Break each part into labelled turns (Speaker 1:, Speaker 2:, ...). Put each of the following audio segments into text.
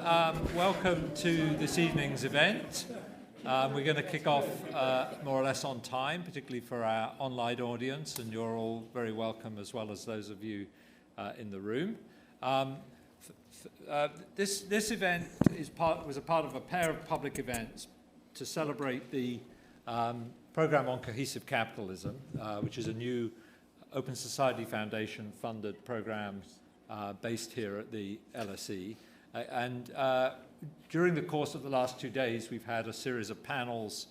Speaker 1: Welcome to this evening's event. We're going to kick off more or less on time, particularly for our online audience, and you're all very welcome, as well as those of you in the room. This event was a part of a pair of public events to celebrate the program on Cohesive Capitalism, which is a new Open Society Foundation funded program based here at the LSE. And during the course of the last 2 days, we've had a series of panels,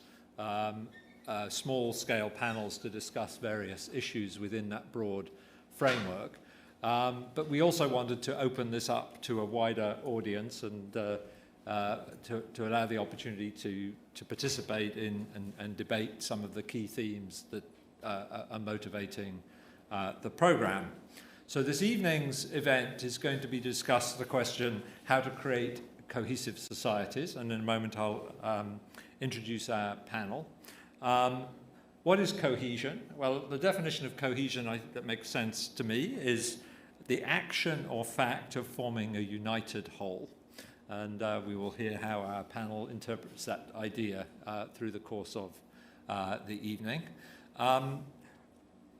Speaker 1: small-scale panels to discuss various issues within that broad framework. But we also wanted to open this up to a wider audience and to allow the opportunity to participate in and debate some of the key themes that are motivating the program. So this evening's event is going to be discussed the question how to create cohesive societies, and in a moment I'll introduce our panel. What is cohesion? Well, the definition of cohesion that makes sense to me is the action or fact of forming a united whole. And we will hear how our panel interprets that idea through the course of the evening.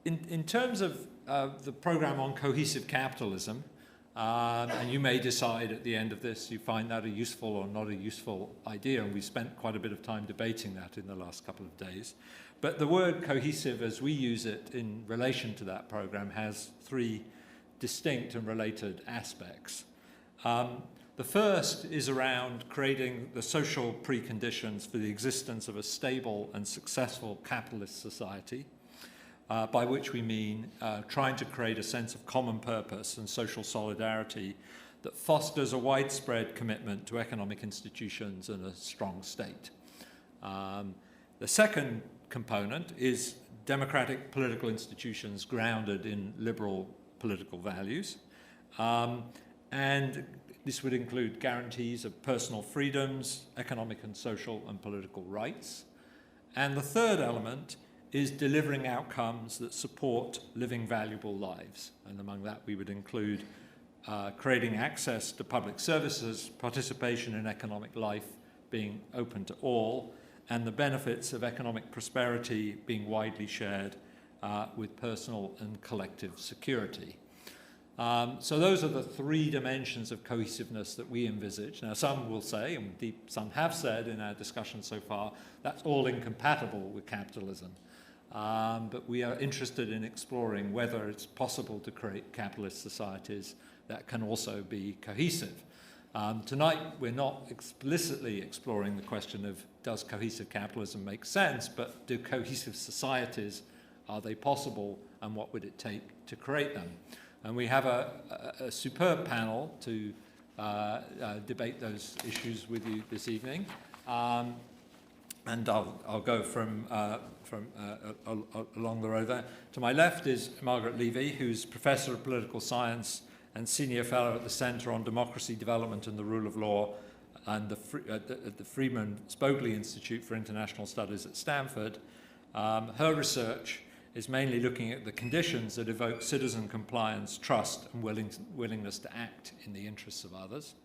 Speaker 1: In terms of the program on cohesive capitalism, and you may decide at the end of this you find that a useful or not a useful idea, and we spent quite a bit of time debating that in the last couple of days. But the word cohesive, as we use it in relation to that program, has three distinct and related aspects. The first is around creating the social preconditions for the existence of a stable and successful capitalist society, by which we mean trying to create a sense of common purpose and social solidarity that fosters a widespread commitment to economic institutions and a strong state. The second component is democratic political institutions grounded in liberal political values. And this would include guarantees of personal freedoms, economic and social and political rights. And the third element is delivering outcomes that support living valuable lives. And among that, we would include creating access to public services, participation in economic life being open to all, and the benefits of economic prosperity being widely shared with personal and collective security. So those are the three dimensions of cohesiveness that we envisage. Now, some will say, and some have said in our discussion so far, that's all incompatible with capitalism. But we are interested in exploring whether it's possible to create capitalist societies that can also be cohesive. Tonight, we're not explicitly exploring the question of does cohesive capitalism make sense, but do cohesive societies, are they possible, and what would it take to create them? And we have a superb panel to debate those issues with you this evening. And I'll go from along the row there. To my left is Margaret Levi, who's Professor of Political Science and Senior Fellow at the Center on Democracy, Development and the Rule of Law and the Freeman Spogli Institute for International Studies at Stanford. Her research is mainly looking at the conditions that evoke citizen compliance, trust, and willingness to act in the interests of others.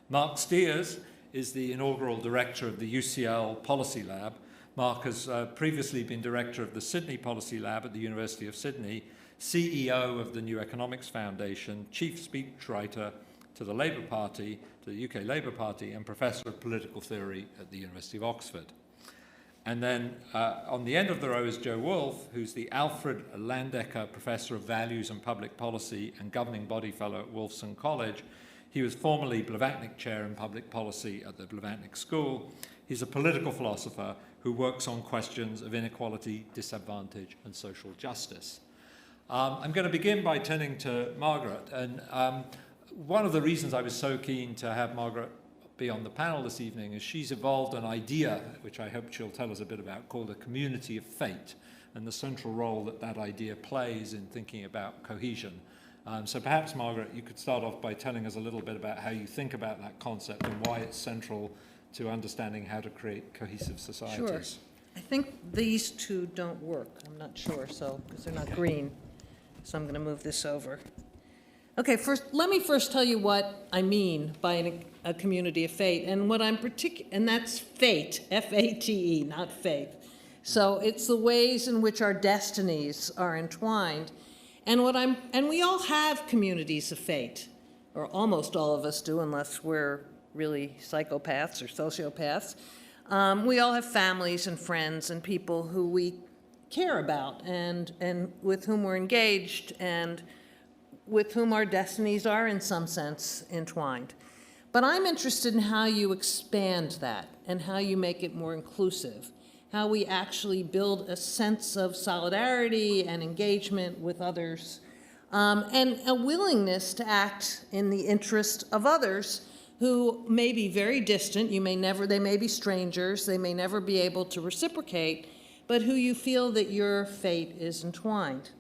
Speaker 1: Marc Stears is the inaugural director of the UCL Policy Lab. Marc has previously been director of the Sydney Policy Lab at the University of Sydney, CEO of the New Economics Foundation, chief speechwriter to the Labour Party, to the UK Labour Party, and professor of political theory at the University of Oxford. And then on the end of the row is Joe Wolff, who's the Alfred Landecker Professor of Values and Public Policy and Governing Body Fellow at Wolfson College. He was formerly Blavatnik Chair in Public Policy at the Blavatnik School. He's a political philosopher who works on questions of inequality, disadvantage, and social justice. I'm going to begin by turning to Margaret. And one of the reasons I was so keen to have Margaret be on the panel this evening is she's evolved an idea, which I hope she'll tell us a bit about, called a community of fate, and the central role that that idea plays in thinking about cohesion. So perhaps, Margaret, you could start off by telling us a little bit about how you think about that concept and why it's central to understanding how to create cohesive societies.
Speaker 2: Sure. I think these two don't work. I'm not sure, so because they're not green. So I'm going to move this over. Okay, let me first tell you what I mean by a community of fate. And what I'm and that's fate, F-A-T-E, not faith. So it's the ways in which our destinies are entwined. And we all have communities of fate, or almost all of us do, unless we're really psychopaths or sociopaths. We all have families and friends and people who we care about and with whom we're engaged and with whom our destinies are in some sense entwined. But I'm interested in how you expand that and how you make it more inclusive, how we actually build a sense of solidarity and engagement with others, and a willingness to act in the interest of others who may be very distant, they may be strangers, they may never be able to reciprocate, but who you feel that your fate is entwined.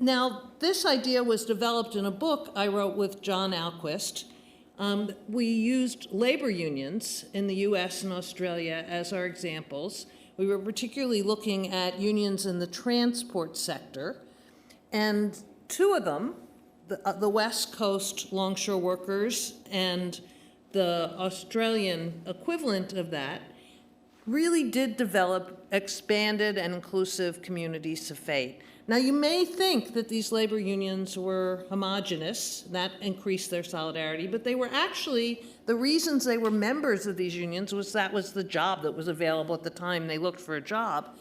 Speaker 2: Now, this idea was developed in a book I wrote with John Alquist. We used labor unions in the US and Australia as our examples. We were particularly looking at unions in the transport sector, and two of them, the West Coast longshore workers and the Australian equivalent of that, really did develop expanded and inclusive communities of fate. Now, you may think that these labor unions were homogenous, that increased their solidarity, but they were actually, the reasons they were members of these unions was that was the job that was available at the time they looked for a job.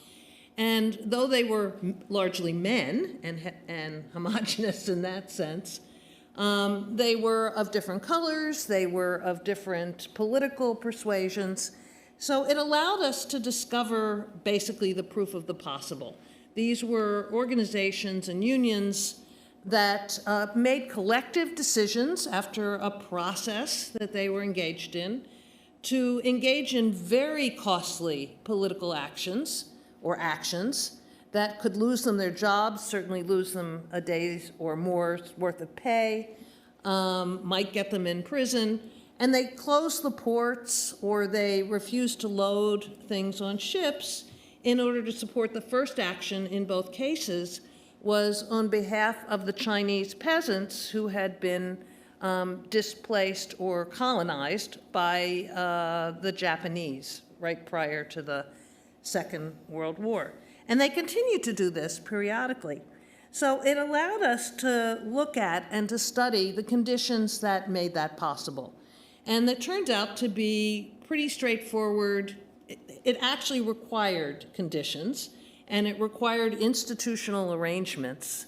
Speaker 2: And though they were largely men and homogenous in that sense, they were of different colors, they were of different political persuasions. So it allowed us to discover basically the proof of the possible. These were organizations and unions that made collective decisions after a process that they were engaged in to engage in very costly political actions or actions that could lose them their jobs, certainly lose them a day's or more's worth of pay, might get them in prison. And they closed the ports or they refused to load things on ships in order to support the first action in both cases was on behalf of the Chinese peasants who had been displaced or colonized by the Japanese right prior to the Second World War. And they continued to do this periodically. So it allowed us to look at and to study the conditions that made that possible. And it turned out to be pretty straightforward. It actually required conditions, and it required institutional arrangements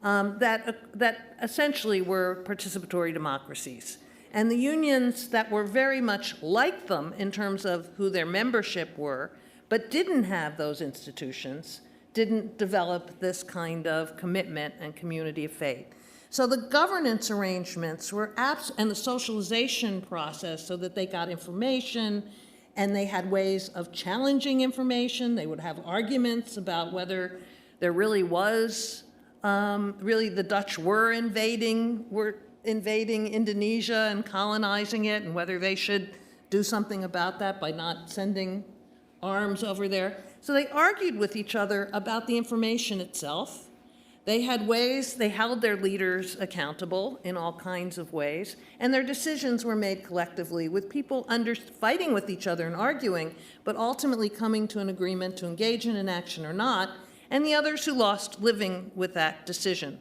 Speaker 2: that essentially were participatory democracies. And the unions that were very much like them in terms of who their membership were, but didn't have those institutions, didn't develop this kind of commitment and community of faith. So the governance arrangements were and the socialization process so that they got information and they had ways of challenging information. They would have arguments about whether there really was, really the Dutch were invading Indonesia and colonizing it, and whether they should do something about that by not sending arms over there. So they argued with each other about the information itself. They had ways, they held their leaders accountable in all kinds of ways, and their decisions were made collectively with people fighting with each other and arguing, but ultimately coming to an agreement to engage in an action or not, and the others who lost living with that decision.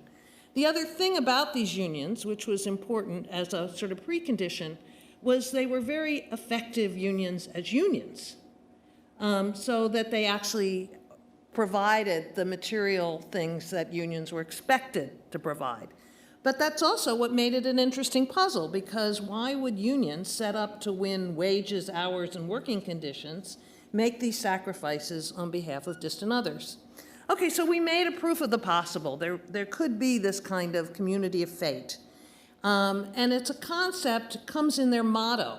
Speaker 2: The other thing about these unions, which was important as a sort of precondition, was they were very effective unions as unions, so that they actually provided the material things that unions were expected to provide. But that's also what made it an interesting puzzle, because why would unions set up to win wages, hours, and working conditions make these sacrifices on behalf of distant others? Okay, so we made a proof of the possible. There could be this kind of community of fate. And it's a concept, comes in their motto,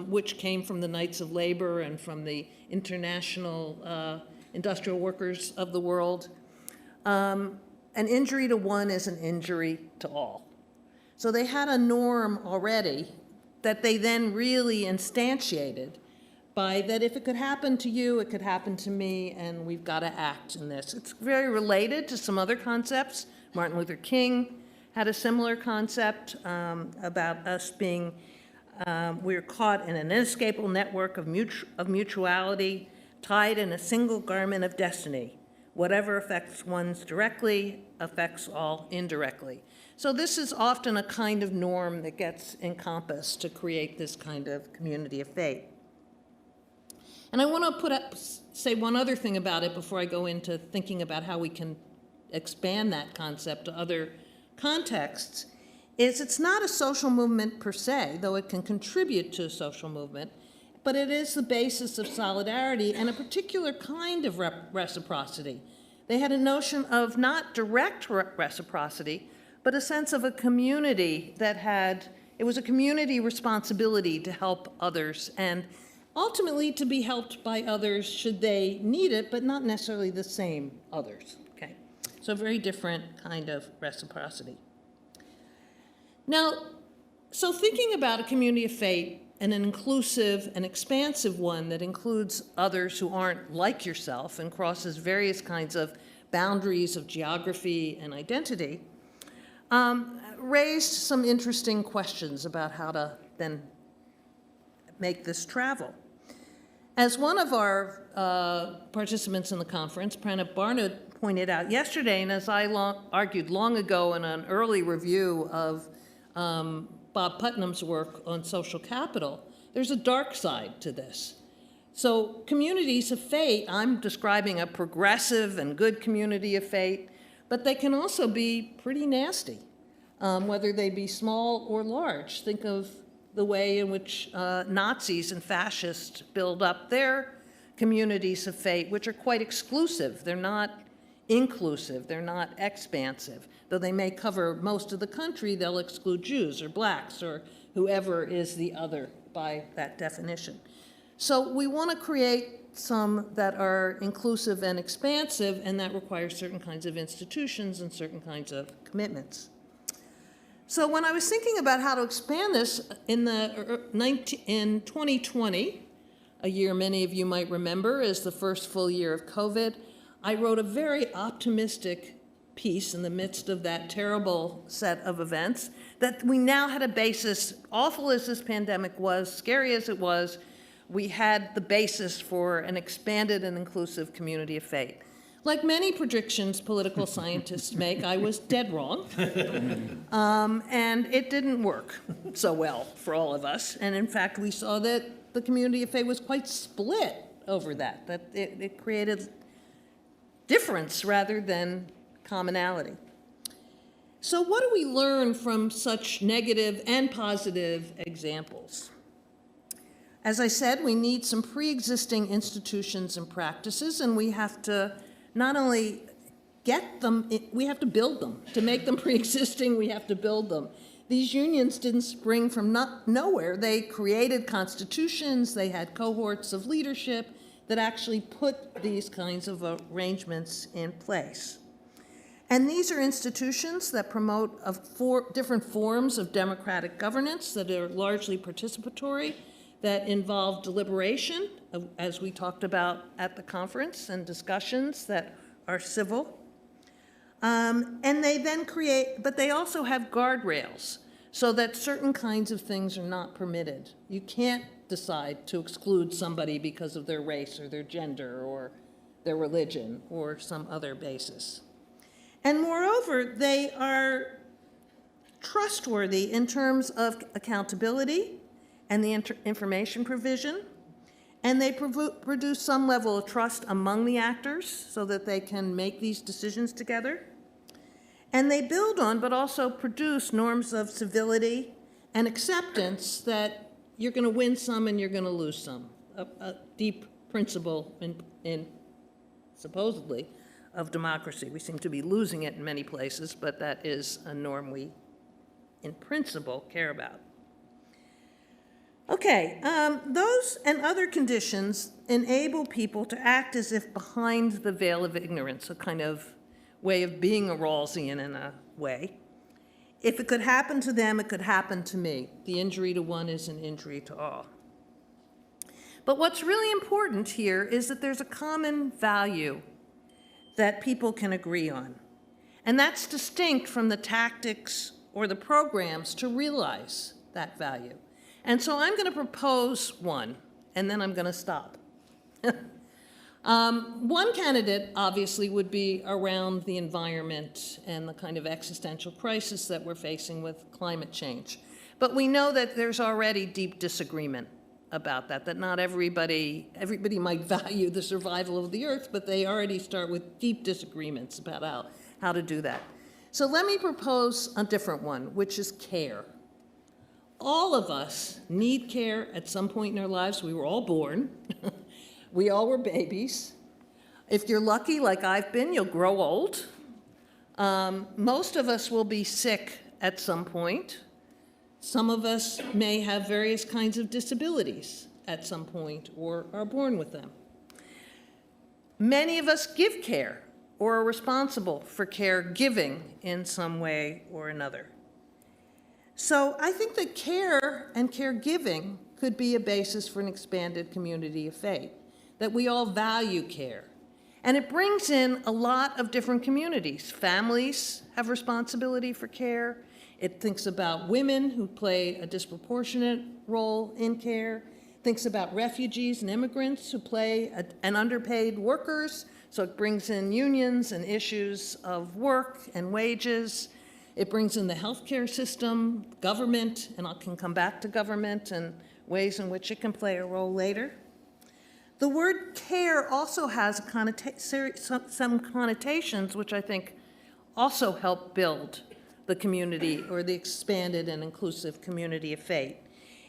Speaker 2: which came from the Knights of Labor and from the International Industrial Workers of the World. An injury to one is an injury to all. So they had a norm already that they then really instantiated by that if it could happen to you, it could happen to me, and we've got to act in this. It's very related to some other concepts. Martin Luther King had a similar concept about us being, we're caught in an inescapable network of mutuality, tied in a single garment of destiny. Whatever affects one's directly affects all indirectly. So this is often a kind of norm that gets encompassed to create this kind of community of fate. And I want to say one other thing about it before I go into thinking about how we can expand that concept to other contexts, is it's not a social movement per se, though it can contribute to a social movement, but it is the basis of solidarity and a particular kind of reciprocity. They had a notion of not direct reciprocity, but a sense of a community that had, it was a community responsibility to help others and ultimately to be helped by others should they need it, but not necessarily the same others, okay? So a very different kind of reciprocity. Now, so thinking about a community of fate and an inclusive and expansive one that includes others who aren't like yourself and crosses various kinds of boundaries of geography and identity, raised some interesting questions about how to then make this travel. As one of our participants in the conference, Pranab Barnard, pointed out yesterday, and as I argued long ago in an early review of Bob Putnam's work on social capital, there's a dark side to this. So communities of fate, I'm describing a progressive and good community of fate, but they can also be pretty nasty, whether they be small or large. Think of the way in which Nazis and fascists build up their communities of fate, which are quite exclusive. They're not inclusive, they're not expansive. Though they may cover most of the country, they'll exclude Jews or blacks or whoever is the other by that definition. So we want to create some that are inclusive and expansive, and that requires certain kinds of institutions and certain kinds of commitments. So when I was thinking about how to expand this in 2020, a year many of you might remember as the first full year of COVID, I wrote a very optimistic piece in the midst of that terrible set of events, that we now had a basis, awful as this pandemic was, scary as it was, we had the basis for an expanded and inclusive community of fate. Like many predictions political scientists make, I was dead wrong. And it didn't work so well for all of us. And in fact, we saw that the community of fate was quite split over that it created difference rather than commonality. So what do we learn from such negative and positive examples? As I said, we need some pre-existing institutions and practices, and we have to not only get them, we have to build them. To make them pre-existing, we have to build them. These unions didn't spring from nowhere. They created constitutions, they had cohorts of leadership that actually put these kinds of arrangements in place. And these are institutions that promote different forms of democratic governance that are largely participatory, that involve deliberation, as we talked about at the conference, and discussions that are civil. And they then but they also have guardrails so that certain kinds of things are not permitted. You can't decide to exclude somebody because of their race or their gender or their religion or some other basis. And moreover, they are trustworthy in terms of accountability and the information provision, and they produce some level of trust among the actors so that they can make these decisions together. And they build on, but also produce norms of civility and acceptance that you're going to win some and you're going to lose some, a deep principle in supposedly of democracy. We seem to be losing it in many places, but that is a norm we, in principle, care about. Okay, those and other conditions enable people to act as if behind the veil of ignorance, a kind of way of being a Rawlsian in a way. If it could happen to them, it could happen to me. The injury to one is an injury to all. But what's really important here is that there's a common value that people can agree on. And that's distinct from the tactics or the programs to realize that value. And so I'm going to propose one, and then I'm going to stop. One candidate, obviously, would be around the environment and the kind of existential crisis that we're facing with climate change. But we know that there's already deep disagreement about that, that not everybody might value the survival of the Earth, but they already start with deep disagreements about how to do that. So let me propose a different one, which is care. All of us need care at some point in our lives. We were all born. We all were babies. If you're lucky, like I've been, you'll grow old. Most of us will be sick at some point. Some of us may have various kinds of disabilities at some point or are born with them. Many of us give care or are responsible for caregiving in some way or another. So I think that care and caregiving could be a basis for an expanded community of faith, that we all value care. And it brings in a lot of different communities. Families have responsibility for care. It thinks about women who play a disproportionate role in care. It thinks about refugees and immigrants who play and underpaid workers. So it brings in unions and issues of work and wages. It brings in the healthcare system, government, and I can come back to government and ways in which it can play a role later. The word care also has some connotations which I think also help build the community or the expanded and inclusive community of faith.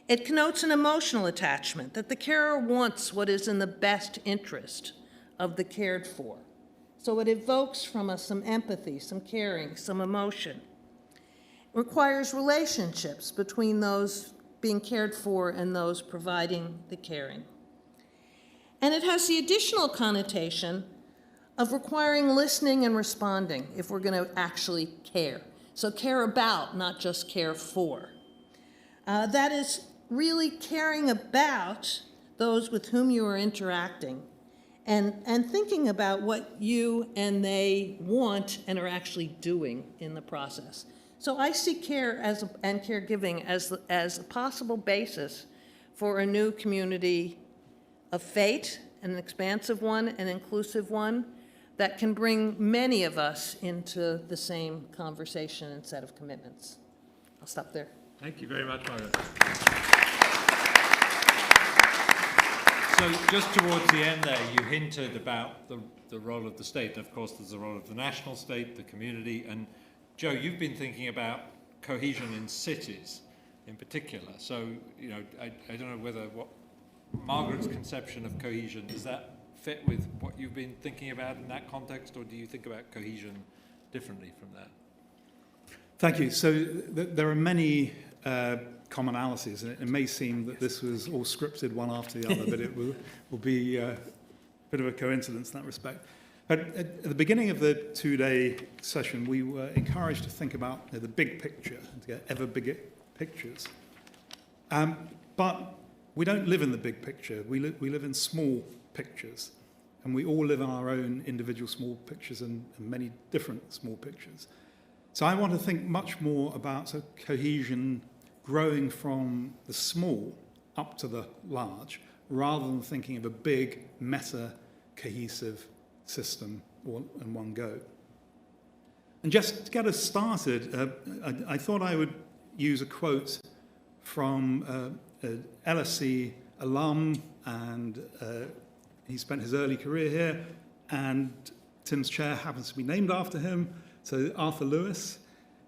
Speaker 2: It connotes an emotional attachment, that the carer wants what is in the best interest of the cared for. So it evokes from us some empathy, some caring, some emotion. It requires relationships between those being cared for and those providing the caring. And it has the additional connotation of requiring listening and responding if we're going to actually care. So care about, not just care for. That is really caring about those with whom you are interacting and thinking about what you and they want and are actually doing in the process. So I see care and caregiving as a possible basis for a new community of faith, an expansive one, an inclusive one, that can bring many of us into the same conversation and set of commitments. I'll stop there.
Speaker 1: Thank you very much, Margaret. So just towards the end there, you hinted about the role of the state. Of course, there's the role of the national state, the community, and Joe, you've been thinking about cohesion in cities in particular. So, you know, I don't know whether what Margaret's conception of cohesion, does that fit with what you've been thinking about in that context, or do you think about cohesion differently from that?
Speaker 3: Thank you. So there are many commonalities, and it may seem that this was all scripted one after the other, but it will be a bit of a coincidence in that respect. But at the beginning of the two-day session, we were encouraged to think about the big picture, and to get ever bigger pictures. But we don't live in the big picture. We live in small pictures, and we all live in our own individual small pictures and many different small pictures. So I want to think much more about cohesion growing from the small up to the large, rather than thinking of a big, meta-cohesive system all in one go. And just to get us started, I thought I would use a quote from LSE alum, and he spent his early career here, and Tim's chair happens to be named after him, so Arthur Lewis.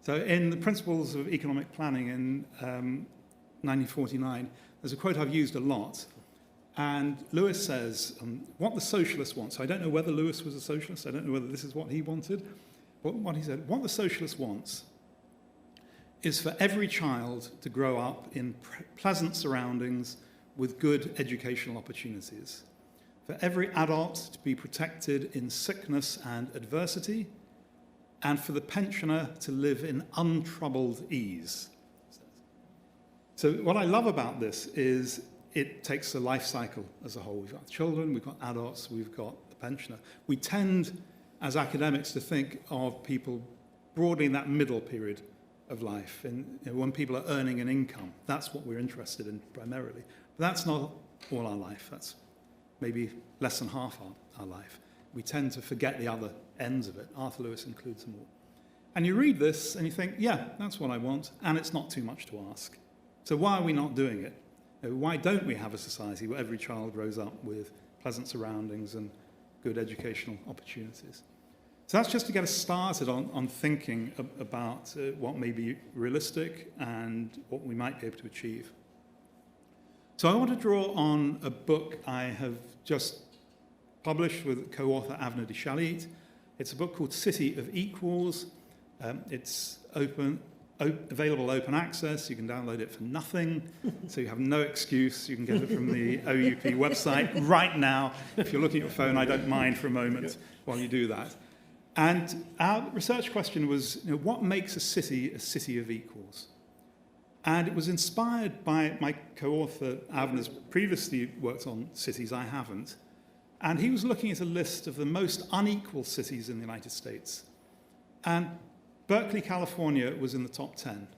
Speaker 3: So in the Principles of Economic Planning in 1949, there's a quote I've used a lot, and Lewis says, what the socialist wants, so I don't know whether Lewis was a socialist, I don't know whether this is what he wanted, but what he said, what the socialist wants is for every child to grow up in pleasant surroundings with good educational opportunities, for every adult to be protected in sickness and adversity, and for the pensioner to live in untroubled ease. So what I love about this is it takes the life cycle as a whole. We've got children, we've got adults, we've got the pensioner. We tend, as academics, to think of people broadly in that middle period of life, and when people are earning an income. That's what we're interested in primarily. But that's not all our life. That's maybe less than half our life. We tend to forget the other ends of it. Arthur Lewis includes them all. And you read this and you think, yeah, that's what I want, and it's not too much to ask. So why are we not doing it? Why don't we have a society where every child grows up with pleasant surroundings and good educational opportunities? So that's just to get us started on thinking about what may be realistic and what we might be able to achieve. So I want to draw on a book I have just published with co-author Avner de Shalit. It's a book called City of Equals. It's available open access. You can download it for nothing, so you have no excuse. You can get it from the OUP website right now. If you're looking at your phone, I don't mind for a moment while you do that. And our research question was, what makes a city of equals? And it was inspired by my co-author, Avner's previously worked on cities, I haven't. And he was looking at a list of the most unequal cities in the United States. And Berkeley, California was in the top 10.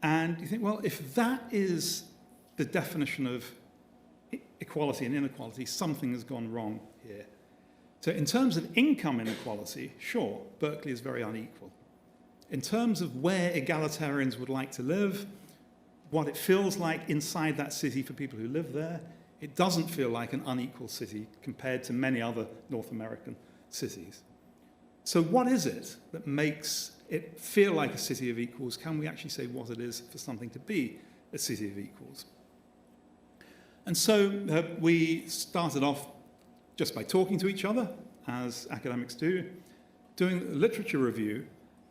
Speaker 3: And you think, well, if that is the definition of equality and inequality, something has gone wrong here. So in terms of income inequality, sure, Berkeley is very unequal. In terms of where egalitarians would like to live, what it feels like inside that city for people who live there, it doesn't feel like an unequal city compared to many other North American cities. So what is it that makes it feel like a city of equals? Can we actually say what it is for something to be a city of equals? And so we started off just by talking to each other, as academics do, doing a literature review,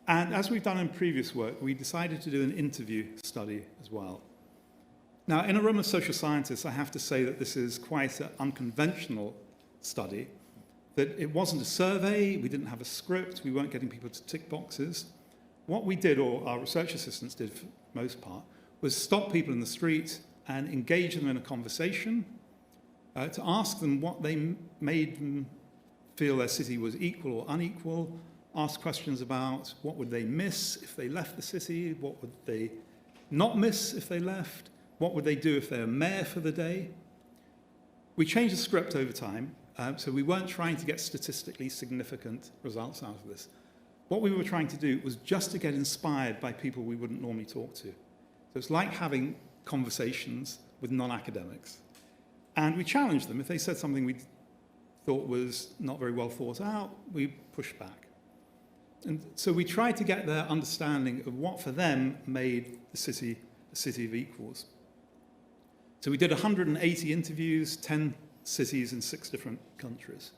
Speaker 3: and as we've done in previous work, we decided to do an interview study as well. Now, in a room of social scientists, I have to say that this is quite an unconventional study, that it wasn't a survey, we didn't have a script, we weren't getting people to tick boxes. What we did, or our research assistants did for the most part, was stop people in the street and engage them in a conversation, to ask them what they made them feel their city was equal or unequal, ask questions about what would they miss if they left the city, what would they not miss if they left, what would they do if they were mayor for the day. We changed the script over time, so we weren't trying to get statistically significant results out of this. What we were trying to do was just to get inspired by people we wouldn't normally talk to. So it's like having conversations with non-academics. And we challenged them. If they said something we thought was not very well thought out, we pushed back. And so we tried to get their understanding of what for them made the city a city of equals. So we did 180 interviews, 10 cities in 6 different countries.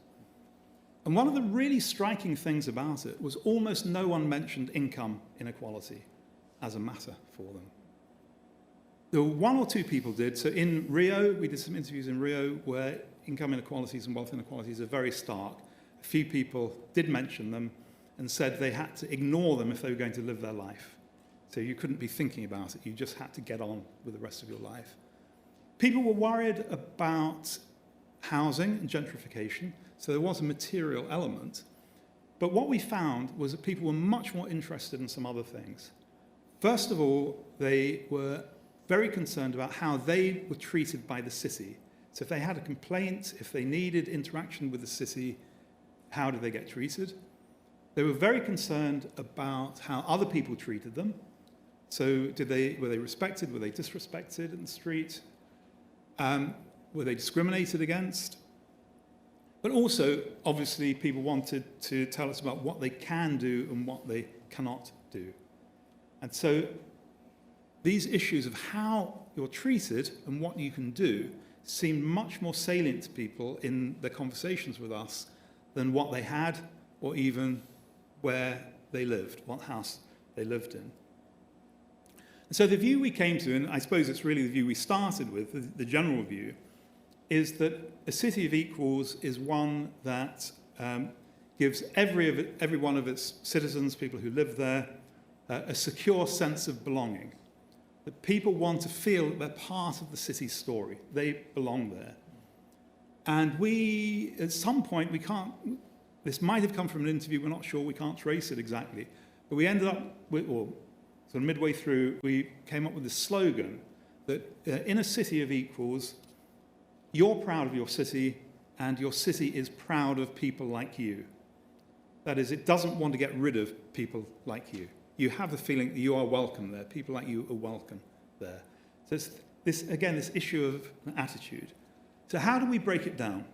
Speaker 3: And one of the really striking things about it was almost no one mentioned income inequality as a matter for them. There were 1 or 2 people did. So in Rio, we did some interviews in Rio where income inequalities and wealth inequalities are very stark. A few people did mention them and said they had to ignore them if they were going to live their life. So you couldn't be thinking about it. You just had to get on with the rest of your life. People were worried about housing and gentrification, so there was a material element. But what we found was that people were much more interested in some other things. First of all, they were very concerned about how they were treated by the city. So if they had a complaint, if they needed interaction with the city, how did they get treated? They were very concerned about how other people treated them. So were they respected? Were they disrespected in the street? Were they discriminated against? But also, obviously, people wanted to tell us about what they can do and what they cannot do. And so these issues of how you're treated and what you can do seemed much more salient to people in their conversations with us than what they had or even where they lived, what house they lived in. And so the view we came to, and I suppose it's really the view we started with, the general view, is that a city of equals is one that gives every one of its citizens, people who live there, a secure sense of belonging. That people want to feel that they're part of the city's story. They belong there. And we, at some point, we can't this might have come from an interview, we're not sure, we can't trace it exactly. But we ended up with, or sort of midway through, we came up with this slogan that in a city of equals, you're proud of your city, and your city is proud of people like you. That is, it doesn't want to get rid of people like you. You have the feeling that you are welcome there. People like you are welcome there. So it's this issue of an attitude. So how do we break it down?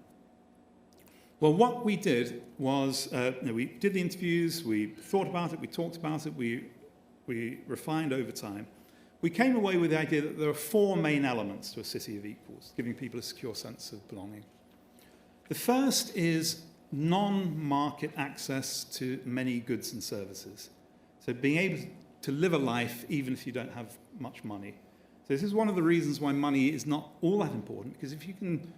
Speaker 3: Well, what we did was, we did the interviews, we thought about it, we talked about it, we refined over time. We came away with the idea that there are 4 main elements to a city of equals, giving people a secure sense of belonging. The first is non-market access to many goods and services. So being able to live a life even if you don't have much money. So this is one of the reasons why money is not all that important, because if you can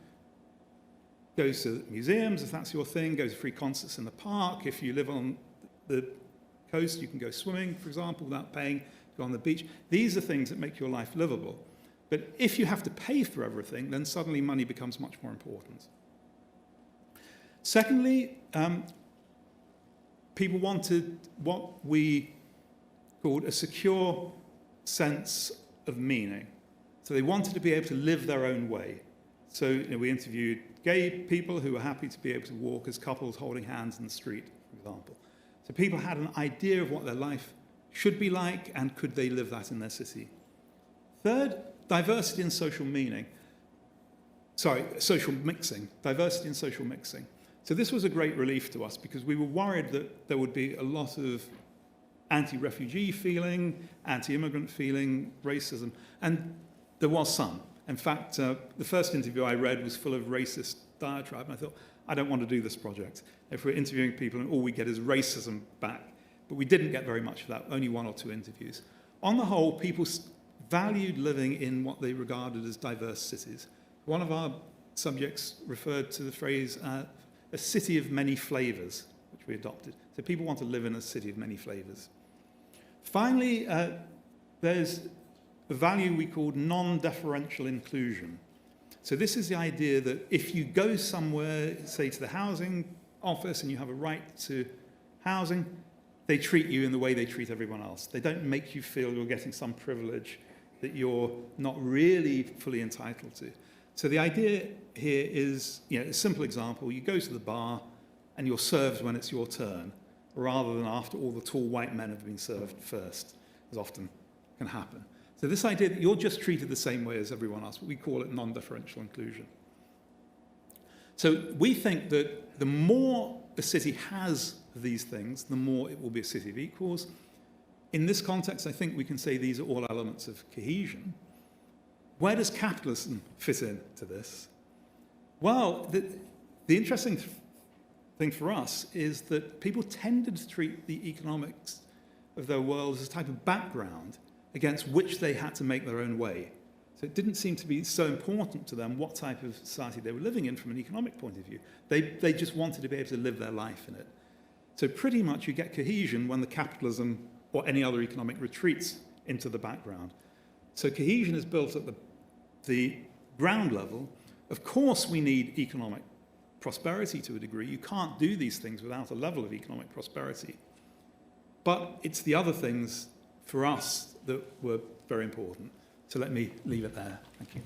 Speaker 3: go to museums, if that's your thing, go to free concerts in the park, if you live on the coast, you can go swimming, for example, without paying, go on the beach. These are things that make your life livable. But if you have to pay for everything, then suddenly money becomes much more important. Secondly, people wanted what we called a secure sense of meaning. So they wanted to be able to live their own way. So we interviewed gay people who were happy to be able to walk as couples holding hands in the street, for example. So people had an idea of what their life should be like, and could they live that in their city. Third, diversity and social meaning. Social mixing. Diversity and social mixing. So this was a great relief to us because we were worried that there would be a lot of anti-refugee feeling, anti-immigrant feeling, racism, and there was some. In fact, the first interview I read was full of racist diatribe, and I thought, I don't want to do this project. If we're interviewing people and all we get is racism back. But we didn't get very much of that, only 1 or 2 interviews. On the whole, people valued living in what they regarded as diverse cities. One of our subjects referred to the phrase a city of many flavors, which we adopted. So people want to live in a city of many flavors. Finally, there's a value we called non-deferential inclusion. So this is the idea that if you go somewhere, say to the housing office, and you have a right to housing, they treat you in the way they treat everyone else. They don't make you feel you're getting some privilege that you're not really fully entitled to. So the idea here is, a simple example, you go to the bar and you're served when it's your turn, rather than after all the tall white men have been served first, as often can happen. So this idea that you're just treated the same way as everyone else, we call it non-deferential inclusion. So we think that the more a city has these things, the more it will be a city of equals. In this context, I think we can say these are all elements of cohesion. Where does capitalism fit into this? Well, the interesting thing for us is that people tended to treat the economics of their world as a type of background against which they had to make their own way. So it didn't seem to be so important to them what type of society they were living in from an economic point of view. They just wanted to be able to live their life in it. So pretty much you get cohesion when the capitalism or any other economic retreats into the background. So cohesion is built at the ground level. Of course we need economic prosperity to a degree. You can't do these things without a level of economic prosperity. But it's the other things for us that were very important. So let me leave it there. Thank you.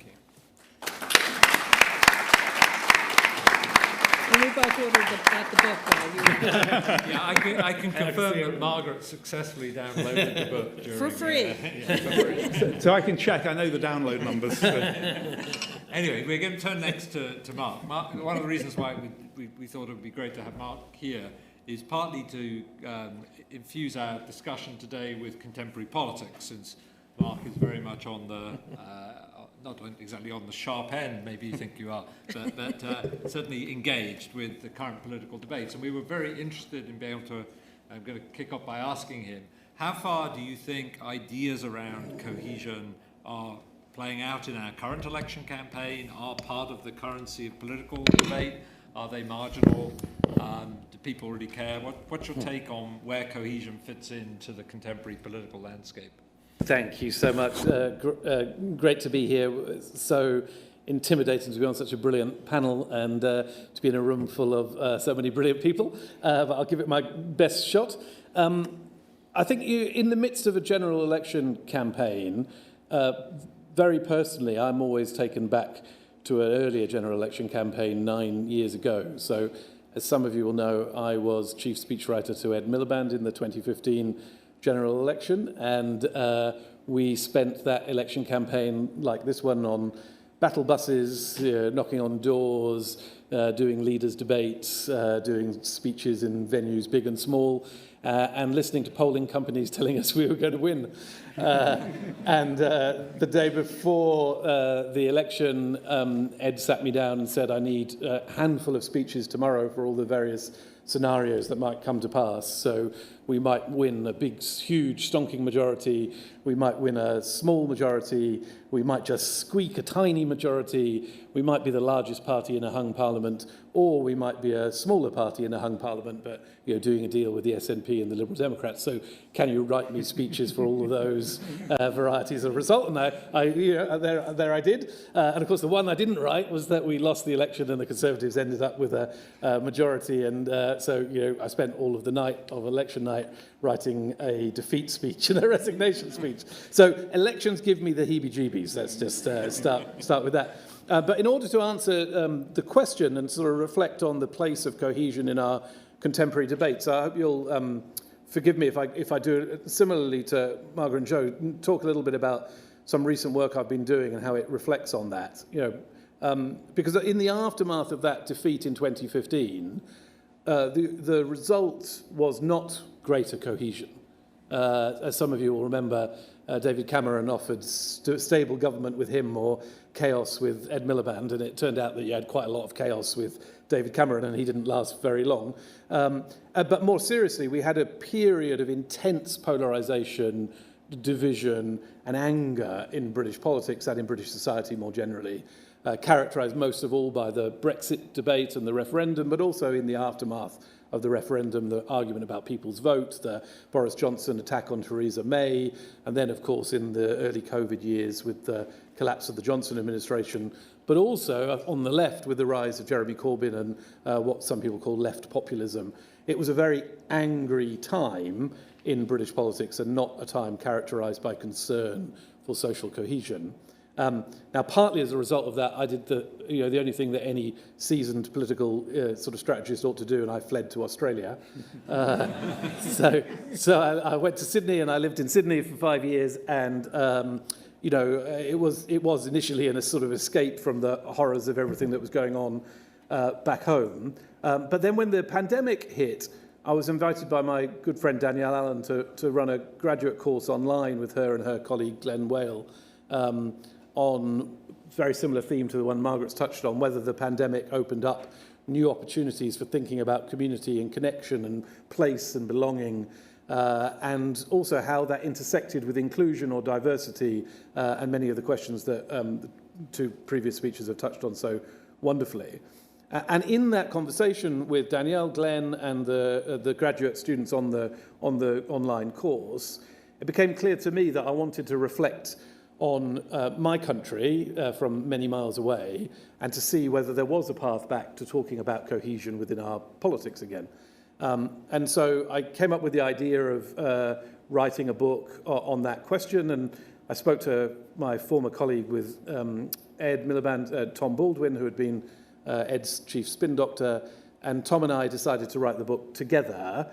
Speaker 2: And we both ordered the book, though.
Speaker 1: Yeah, I can confirm that Margaret successfully downloaded the book during,
Speaker 2: For free.
Speaker 1: For free.
Speaker 3: So I can check. I know the download numbers.
Speaker 1: Anyway, we're going to turn next to Marc. Marc, one of the reasons why we thought it would be great to have Marc here is partly to infuse our discussion today with contemporary politics, since Marc is very much on the, not exactly on the sharp end, maybe you think you are, but certainly engaged with the current political debates. And we were very interested in being able to, I'm going to kick off by asking him, how far do you think ideas around cohesion are playing out in our current election campaign, are part of the currency of political debate? Are they marginal? Do people really care? What's your take on where cohesion fits into the contemporary political landscape?
Speaker 4: Thank you so much. Great to be here. So intimidating to be on such a brilliant panel and to be in a room full of so many brilliant people, but I'll give it my best shot. I think in the midst of a general election campaign, very personally, I'm always taken back to an earlier general election campaign 9 years ago. So, as some of you will know, I was chief speechwriter to Ed Miliband in the 2015 general election, and we spent that election campaign, like this one, on battle buses, knocking on doors, doing leaders' debates, doing speeches in venues big and small, and listening to polling companies telling us we were going to win. And the day before the election, Ed sat me down and said, I need a handful of speeches tomorrow for all the various scenarios that might come to pass. So we might win a big, huge, stonking majority. We might win a small majority. We might just squeak a tiny majority. We might be the largest party in a hung parliament, or we might be a smaller party in a hung parliament, but doing a deal with the SNP and the Liberal Democrats. So can you write me speeches for all of those varieties of result? And there I did. And of course, the one I didn't write was that we lost the election and the Conservatives ended up with a majority. And so I spent all of the night of election night writing a defeat speech and a resignation speech. So elections give me the heebie-jeebies. Let's just start with that. But in order to answer the question and sort of reflect on the place of cohesion in our contemporary debates, I hope you'll forgive me if I do it similarly to Margaret and Joe, talk a little bit about some recent work I've been doing and how it reflects on that. Because in the aftermath of that defeat in 2015, the result was not greater cohesion. As some of you will remember, David Cameron offered stable government with him or chaos with Ed Miliband, and it turned out that you had quite a lot of chaos with David Cameron, and he didn't last very long. But more seriously, we had a period of intense polarisation, division and anger in British politics and in British society more generally, characterised most of all by the Brexit debate and the referendum, but also in the aftermath of the referendum, the argument about people's vote, the Boris Johnson attack on Theresa May, and then, of course, in the early COVID years with the collapse of the Johnson administration, but also on the left with the rise of Jeremy Corbyn and what some people call left populism. It was a very angry time in British politics and not a time characterised by concern for social cohesion. Now, partly as a result of that, I did the only thing that any seasoned political sort of strategist ought to do, and I fled to Australia. So I went to Sydney, and I lived in Sydney for 5 years, and it was initially in a sort of escape from the horrors of everything that was going on back home. But then when the pandemic hit, I was invited by my good friend Danielle Allen to run a graduate course online with her and her colleague Glenn Whale, on a very similar theme to the one Margaret's touched on, whether the pandemic opened up new opportunities for thinking about community and connection and place and belonging, and also how that intersected with inclusion or diversity, and many of the questions that the two previous speeches have touched on so wonderfully. And in that conversation with Danielle, Glenn, and the graduate students on the online course, it became clear to me that I wanted to reflect on my country from many miles away and to see whether there was a path back to talking about cohesion within our politics again. And so I came up with the idea of writing a book on that question, and I spoke to my former colleague with Ed Miliband, Tom Baldwin, who had been Ed's chief spin doctor, and Tom and I decided to write the book together,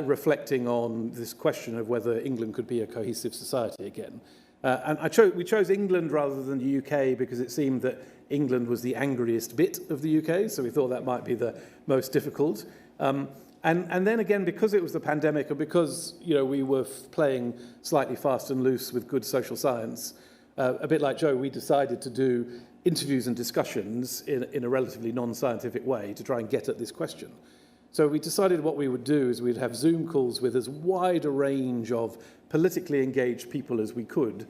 Speaker 4: reflecting on this question of whether England could be a cohesive society again. And we chose England rather than the UK because it seemed that England was the angriest bit of the UK, so we thought that might be the most difficult. And then again, because it was the pandemic and because we were playing slightly fast and loose with good social science, a bit like Joe, we decided to do interviews and discussions in a relatively non-scientific way to try and get at this question. So we decided what we would do is we'd have Zoom calls with as wide a range of politically engaged people as we could,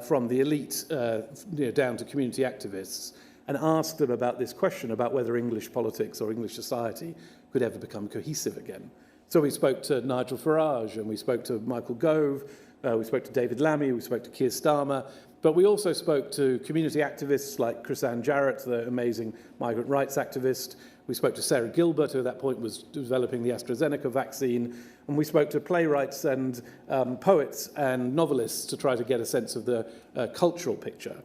Speaker 4: from the elite down to community activists, and ask them about this question about whether English politics or English society could ever become cohesive again. So we spoke to Nigel Farage, and we spoke to Michael Gove, we spoke to David Lammy, we spoke to Keir Starmer, But we also spoke to community activists like Chris-Anne Jarrett, the amazing migrant rights activist. We spoke to Sarah Gilbert, who at that point was developing the AstraZeneca vaccine. And we spoke to playwrights and poets and novelists to try to get a sense of the cultural picture.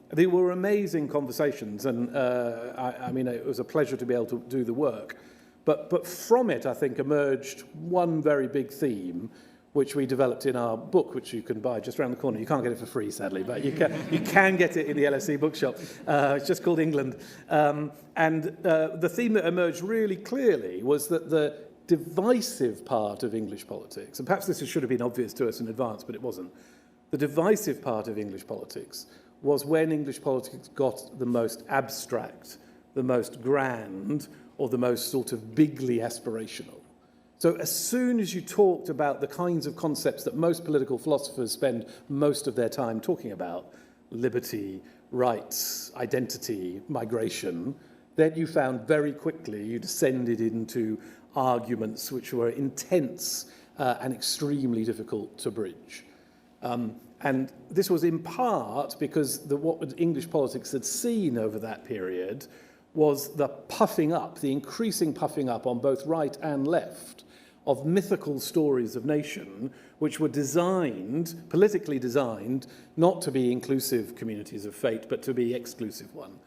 Speaker 4: They were amazing conversations, and I mean, it was a pleasure to be able to do the work. But from it, I think, emerged one very big theme, which we developed in our book, which you can buy just around the corner. You can't get it for free, sadly, but you can get it in the LSE bookshop. It's just called England. The theme that emerged really clearly was that the divisive part of English politics, and perhaps this should have been obvious to us in advance, but it wasn't. The divisive part of English politics was when English politics got the most abstract, the most grand, or the most sort of bigly aspirational. So as soon as you talked about the kinds of concepts that most political philosophers spend most of their time talking about, liberty, rights, identity, migration, then you found very quickly you descended into arguments which were intense and extremely difficult to bridge. And this was in part because what English politics had seen over that period was the puffing up, the increasing puffing up on both right and left of mythical stories of nation, which were designed, politically designed, not to be inclusive communities of fate, but to be exclusive one.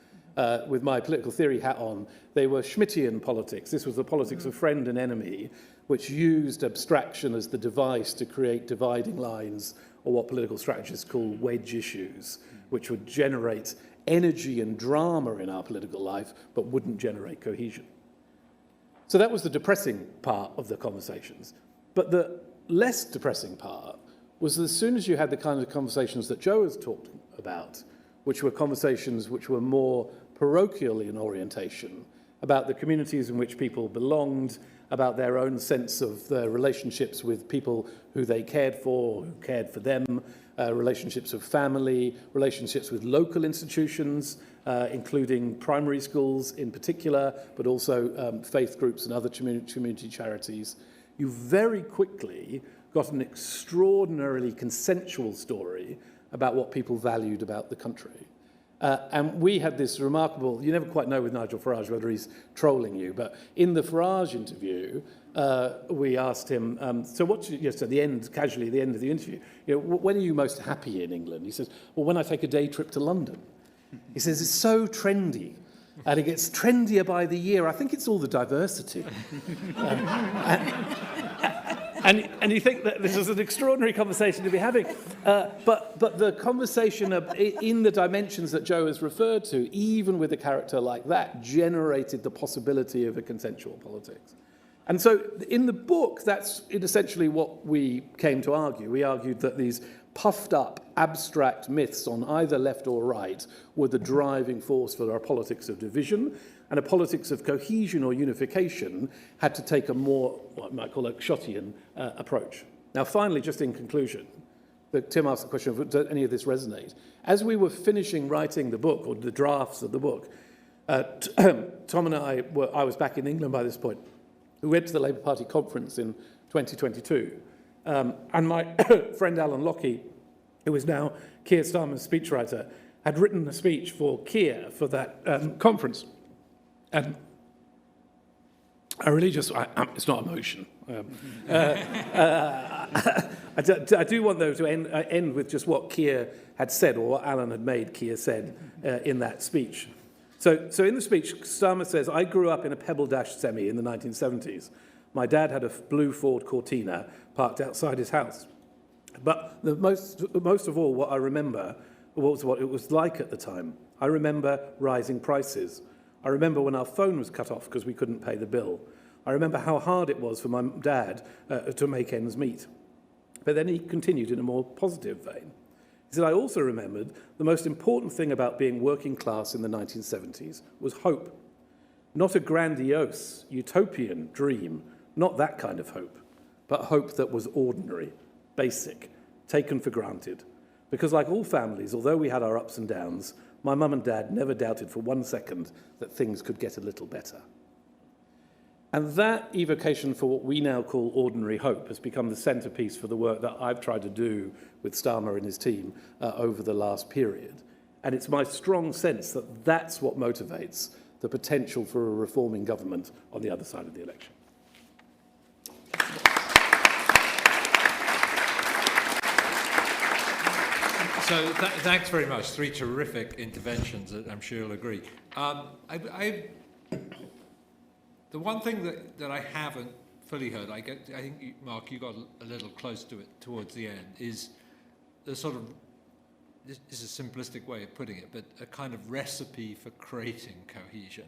Speaker 4: With my political theory hat on, they were Schmittian politics. This was the politics of friend and enemy, which used abstraction as the device to create dividing lines, or what political strategists call wedge issues, which would generate energy and drama in our political life, but wouldn't generate cohesion. So that was the depressing part of the conversations. But the less depressing part was that as soon as you had the kind of conversations that Joe has talked about, which were conversations which were more parochial in orientation, about the communities in which people belonged, about their own sense of their relationships with people who they cared for, who cared for them, relationships of family, relationships with local institutions, including primary schools in particular, but also faith groups and other community charities. You very quickly got an extraordinarily consensual story about what people valued about the country. And we had this remarkable, you never quite know with Nigel Farage whether he's trolling you, but in the Farage interview, we asked him, so what's, yes, at the end, casually at the end of the interview, when are you most happy in England? He says, well, when I take a day trip to London. He says, it's so trendy, and it gets trendier by the year. I think it's all the diversity. And you think that this is an extraordinary conversation to be having. But the conversation in the dimensions that Joe has referred to, even with a character like that, generated the possibility of a consensual politics. And so in the book, that's essentially what we came to argue. We argued that these puffed up, abstract myths on either left or right were the driving force for our politics of division, and a politics of cohesion or unification had to take a more, what I might call a Schottian approach. Now, finally, just in conclusion, Tim asked the question, does any of this resonate? As we were finishing writing the book, or the drafts of the book, Tom and I was back in England by this point. We went to the Labour Party conference in 2022. And my friend Alan Lockie, who is now Keir Starmer's speechwriter, had written a speech for Keir for that conference. And I really just, it's not emotion. I do want, though, to end with just what Keir had said, or what Alan had made Keir said in that speech. So in the speech, Starmer says, I grew up in a Pebble-Dash semi in the 1970s. My dad had a blue Ford Cortina parked outside his house. But the most of all, what I remember was what it was like at the time. I remember rising prices. I remember when our phone was cut off because we couldn't pay the bill. I remember how hard it was for my dad to make ends meet. But then he continued in a more positive vein. He said, I also remembered the most important thing about being working class in the 1970s was hope. Not a grandiose, utopian dream, not that kind of hope, but hope that was ordinary, basic, taken for granted. Because like all families, although we had our ups and downs, my mum and dad never doubted for 1 second that things could get a little better. And that evocation for what we now call ordinary hope has become the centerpiece for the work that I've tried to do with Starmer and his team over the last period. And it's my strong sense that that's what motivates the potential for a reforming government on the other side of the election.
Speaker 1: So thanks very much. 3 terrific interventions, I'm sure you'll agree. The one thing that I haven't fully heard, I think, Mark, you got a little close to it towards the end, is the sort of, this is a simplistic way of putting it, but a kind of recipe for creating cohesion.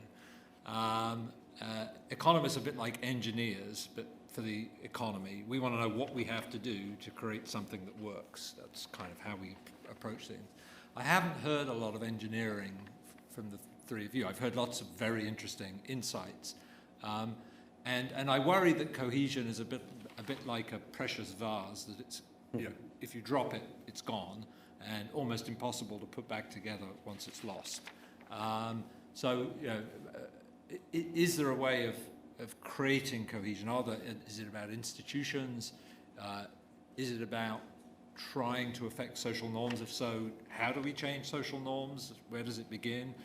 Speaker 1: Economists are a bit like engineers, but for the economy. We want to know what we have to do to create something that works. That's kind of how we approach things. I haven't heard a lot of engineering from the 3 of you. I've heard lots of very interesting insights. And I worry that cohesion is a bit like a precious vase, that it's, you know, if you drop it, it's gone, and almost impossible to put back together once it's lost. So, you know, is there a way of creating cohesion? Is it about institutions? Is it about trying to affect social norms? If so, how do we change social norms? Where does it begin?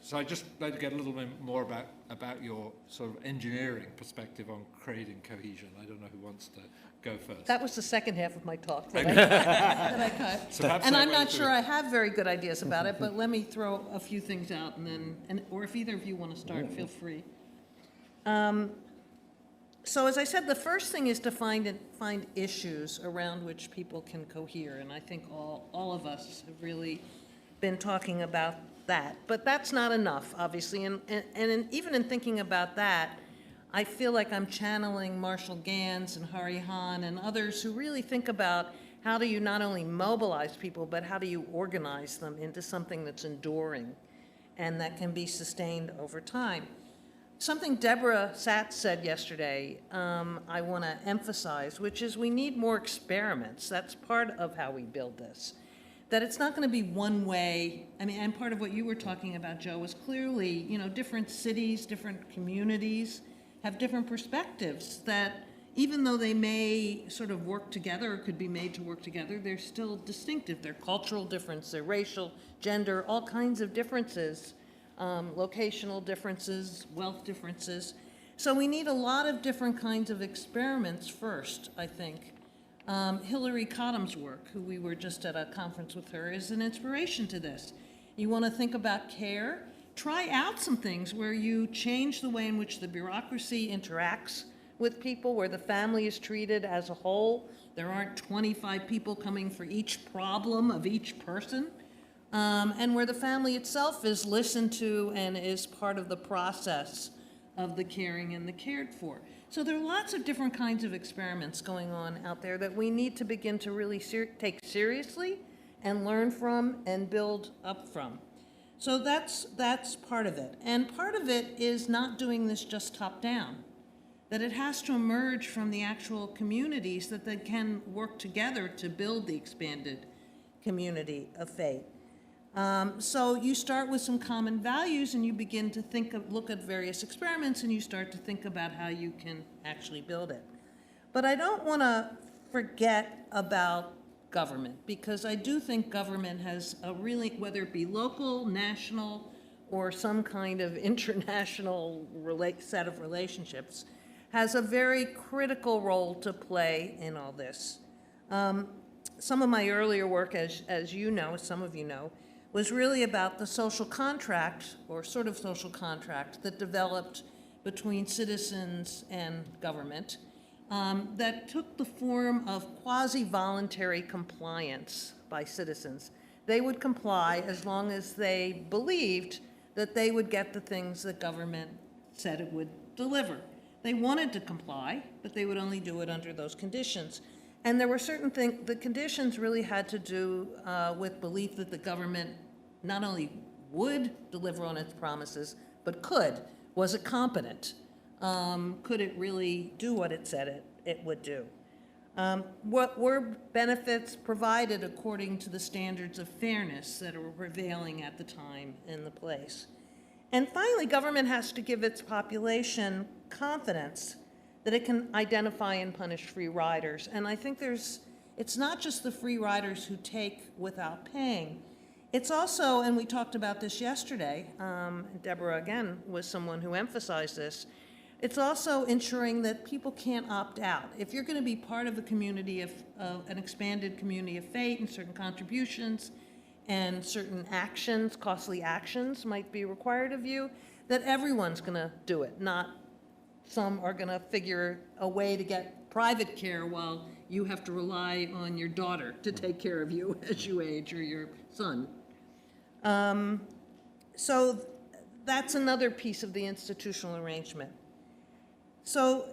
Speaker 1: So I'd just like to get a little bit more about your sort of engineering perspective on creating cohesion. I don't know who wants to go first.
Speaker 2: That was the second half of my talk that I cut.
Speaker 1: So
Speaker 2: and I'm not sure I have very good ideas about it, but let me throw a few things out, and then, or if either of you want to start, feel free. So as I said, the first thing is to find issues around which people can cohere, and I think all of us have really been talking about that. But that's not enough, obviously, and even in thinking about that, I feel like I'm channeling Marshall Gans and Hari Hahn and others who really think about how do you not only mobilize people, but how do you organize them into something that's enduring and that can be sustained over time. Something Deborah Satz said yesterday, I want to emphasize, which is we need more experiments. That's part of how we build this. That it's not going to be one way. I mean, and part of what you were talking about, Joe, was clearly, you know, different cities, different communities have different perspectives that even though they may sort of work together or could be made to work together, they're still distinctive. They're cultural difference, they're racial, gender, all kinds of differences. Locational differences, wealth differences. So we need a lot of different kinds of experiments first, I think. Hillary Cottom's work, who we were just at a conference with her, is an inspiration to this. You want to think about care? Try out some things where you change the way in which the bureaucracy interacts with people, where the family is treated as a whole. There aren't 25 people coming for each problem of each person. And where the family itself is listened to and is part of the process of the caring and the cared for. So there are lots of different kinds of experiments going on out there that we need to begin to really take seriously and learn from and build up from. So that's part of it. And part of it is not doing this just top down, that it has to emerge from the actual communities that they can work together to build the expanded community of faith. So you start with some common values and you begin to look at various experiments and you start to think about how you can actually build it. But I don't want to forget about government, because I do think government has a really, whether it be local, national, or some kind of international set of relationships, has a very critical role to play in all this. Some of my earlier work, as you know, as some of you know, was really about the social contract, or sort of social contract, that developed between citizens and government, that took the form of quasi-voluntary compliance by citizens. They would comply as long as they believed that they would get the things that government said it would deliver. They wanted to comply, but they would only do it under those conditions. And there were certain things, the conditions really had to do with belief that the government not only would deliver on its promises, but could. Was it competent? Could it really do what it said it would do? What were benefits provided according to the standards of fairness that were prevailing at the time and the place? And finally, government has to give its population confidence that it can identify and punish free riders. And I think it's not just the free riders who take without paying. It's also, and we talked about this yesterday, Deborah, again, was someone who emphasized this, it's also ensuring that people can't opt out. If you're going to be part of a community of an expanded community of faith and certain contributions and certain actions, costly actions might be required of you, that everyone's going to do it, not some are going to figure a way to get private care while you have to rely on your daughter to take care of you as you age, or your son. So that's another piece of the institutional arrangement. So,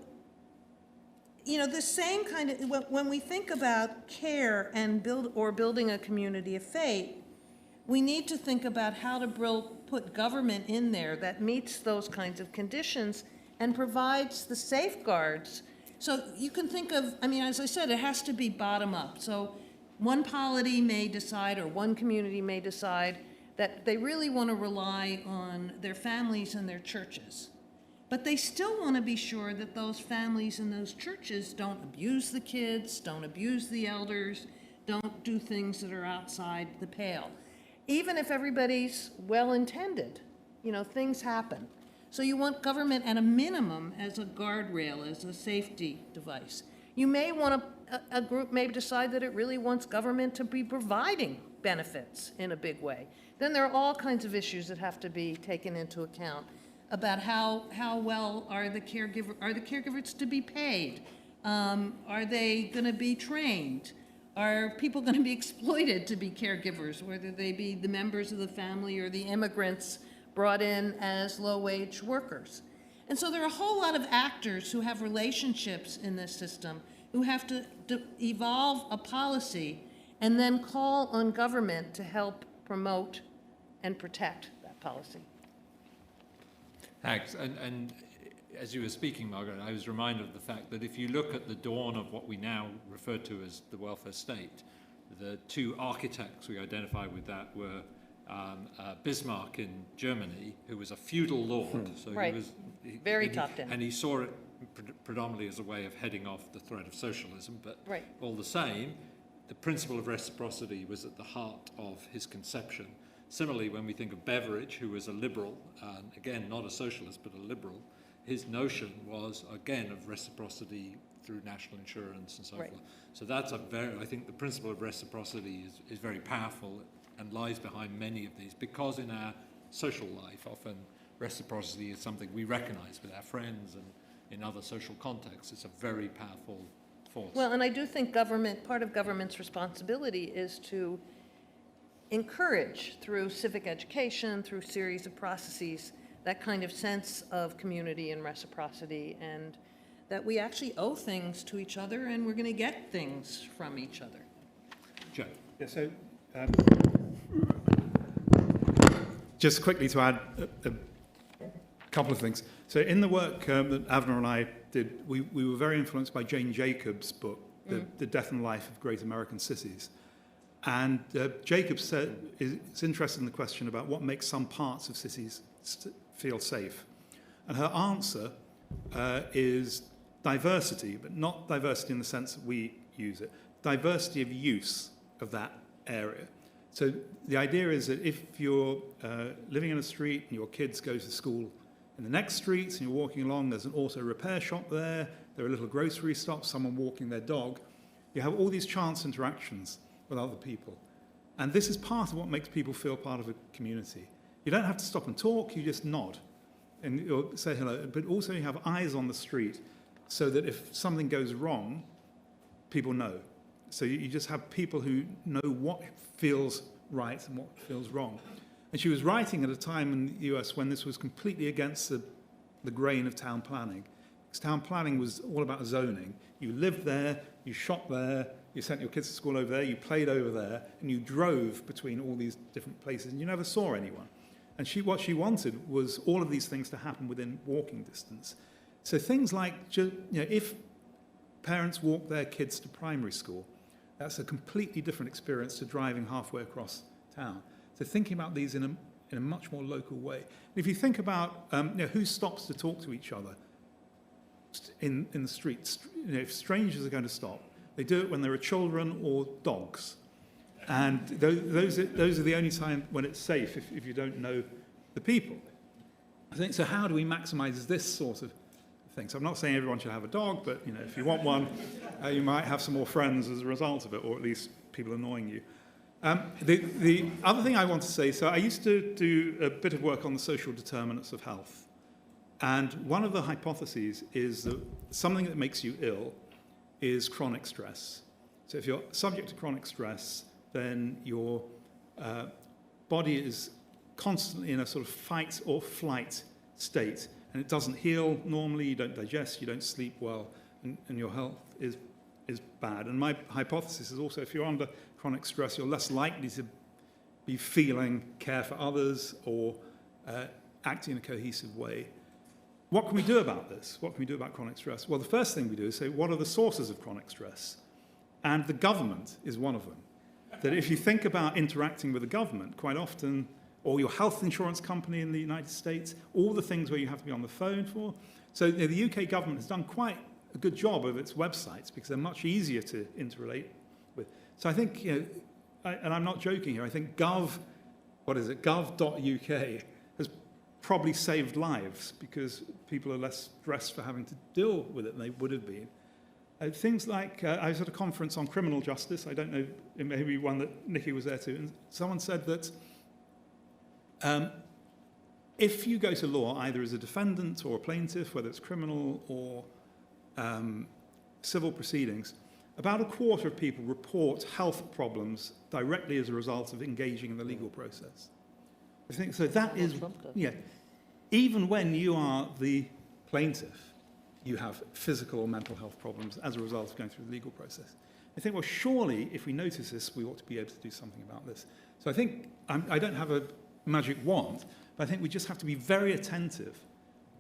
Speaker 2: you know, the same kind of, when we think about care and building a community of faith, we need to think about how to put government in there that meets those kinds of conditions and provides the safeguards. So you can think of, I mean, as I said, it has to be bottom up. So one polity may decide, or one community may decide, that they really want to rely on their families and their churches. But they still want to be sure that those families and those churches don't abuse the kids, don't abuse the elders, don't do things that are outside the pale. Even if everybody's well-intended, you know, things happen. So you want government at a minimum as a guardrail, as a safety device. You may want a group may decide that it really wants government to be providing benefits in a big way. Then there are all kinds of issues that have to be taken into account about how well are the caregivers to be paid? Are they going to be trained? Are people going to be exploited to be caregivers, whether they be the members of the family or the immigrants brought in as low-wage workers? And so there are a whole lot of actors who have relationships in this system who have to evolve a policy and then call on government to help promote and protect that policy.
Speaker 1: Thanks. And as you were speaking, Margaret, I was reminded of the fact that if you look at the dawn of what we now refer to as the welfare state, the two architects we identify with that were Bismarck in Germany, who was a feudal lord. So
Speaker 2: right. Very top down.
Speaker 1: And he saw it predominantly as a way of heading off the threat of socialism. But
Speaker 2: right.
Speaker 1: all the same, the principle of reciprocity was at the heart of his conception. Similarly, when we think of Beveridge, who was a liberal, again, not a socialist, but a liberal, his notion was, again, of reciprocity through national insurance and so
Speaker 2: right.
Speaker 1: forth. So that's I think the principle of reciprocity is very powerful and lies behind many of these, because in our social life, often reciprocity is something we recognize with our friends and in other social contexts. It's a very powerful force.
Speaker 2: Well, and I do think part of government's responsibility is to encourage, through civic education, through series of processes, that kind of sense of community and reciprocity, and that we actually owe things to each other and we're going to get things from each other.
Speaker 1: Joe.
Speaker 3: Yeah, so just quickly to add a couple of things. So in the work that Avner and I did, we were very influenced by Jane Jacobs' book, The Death and Life of Great American Cities. And Jacobs said it's interested in the question about what makes some parts of cities feel safe. And her answer is diversity, but not diversity in the sense that we use it, diversity of use of that area. So the idea is that if you're living in a street and your kids go to school in the next streets and you're walking along, there's an auto repair shop there are little grocery stops, someone walking their dog, you have all these chance interactions with other people. And this is part of what makes people feel part of a community. You don't have to stop and talk, you just nod and you'll say hello, but also you have eyes on the street so that if something goes wrong, people know. So you just have people who know what feels right and what feels wrong. And she was writing at a time in the US when this was completely against the grain of town planning. Because town planning was all about zoning. You lived there, you shopped there, you sent your kids to school over there, you played over there, and you drove between all these different places, and you never saw anyone. And what she wanted was all of these things to happen within walking distance. So things like, if parents walk their kids to primary school, that's a completely different experience to driving halfway across town. So thinking about these in in a much more local way. If you think about who stops to talk to each other in the streets, if strangers are going to stop, they do it when there are children or dogs. And those are the only time when it's safe if you don't know the people. I think, so how do we maximize this sort of thing? So I'm not saying everyone should have a dog, but if you want one, you might have some more friends as a result of it, or at least people annoying you. The other thing I want to say, so I used to do a bit of work on the social determinants of health. And one of the hypotheses is that something that makes you ill is chronic stress. So if you're subject to chronic stress, then your body is constantly in a sort of fight or flight state, and it doesn't heal normally, you don't digest, you don't sleep well, and your health is bad. And my hypothesis is also if you're under chronic stress, you're less likely to be feeling care for others or acting in a cohesive way. What can we do about this? What can we do about chronic stress? Well, the first thing we do is say, what are the sources of chronic stress? And the government is one of them. That if you think about interacting with the government, quite often, or your health insurance company in the United States, all the things where you have to be on the phone for. So the UK government has done quite a good job of its websites because they're much easier to interrelate with. So I think, and I'm not joking here, I think gov.uk has probably saved lives because people are less stressed for having to deal with it than they would have been. Things like, I was at a conference on criminal justice, I don't know, it may be one that Nikki was there too, and someone said that if you go to law, either as a defendant or a plaintiff, whether it's criminal or civil proceedings, about a quarter of people report health problems directly as a result of engaging in the legal process. I think so. That is, even when you are the plaintiff, you have physical or mental health problems as a result of going through the legal process. I think, well, surely, if we notice this, we ought to be able to do something about this. So I think, I don't have a magic wand, but I think we just have to be very attentive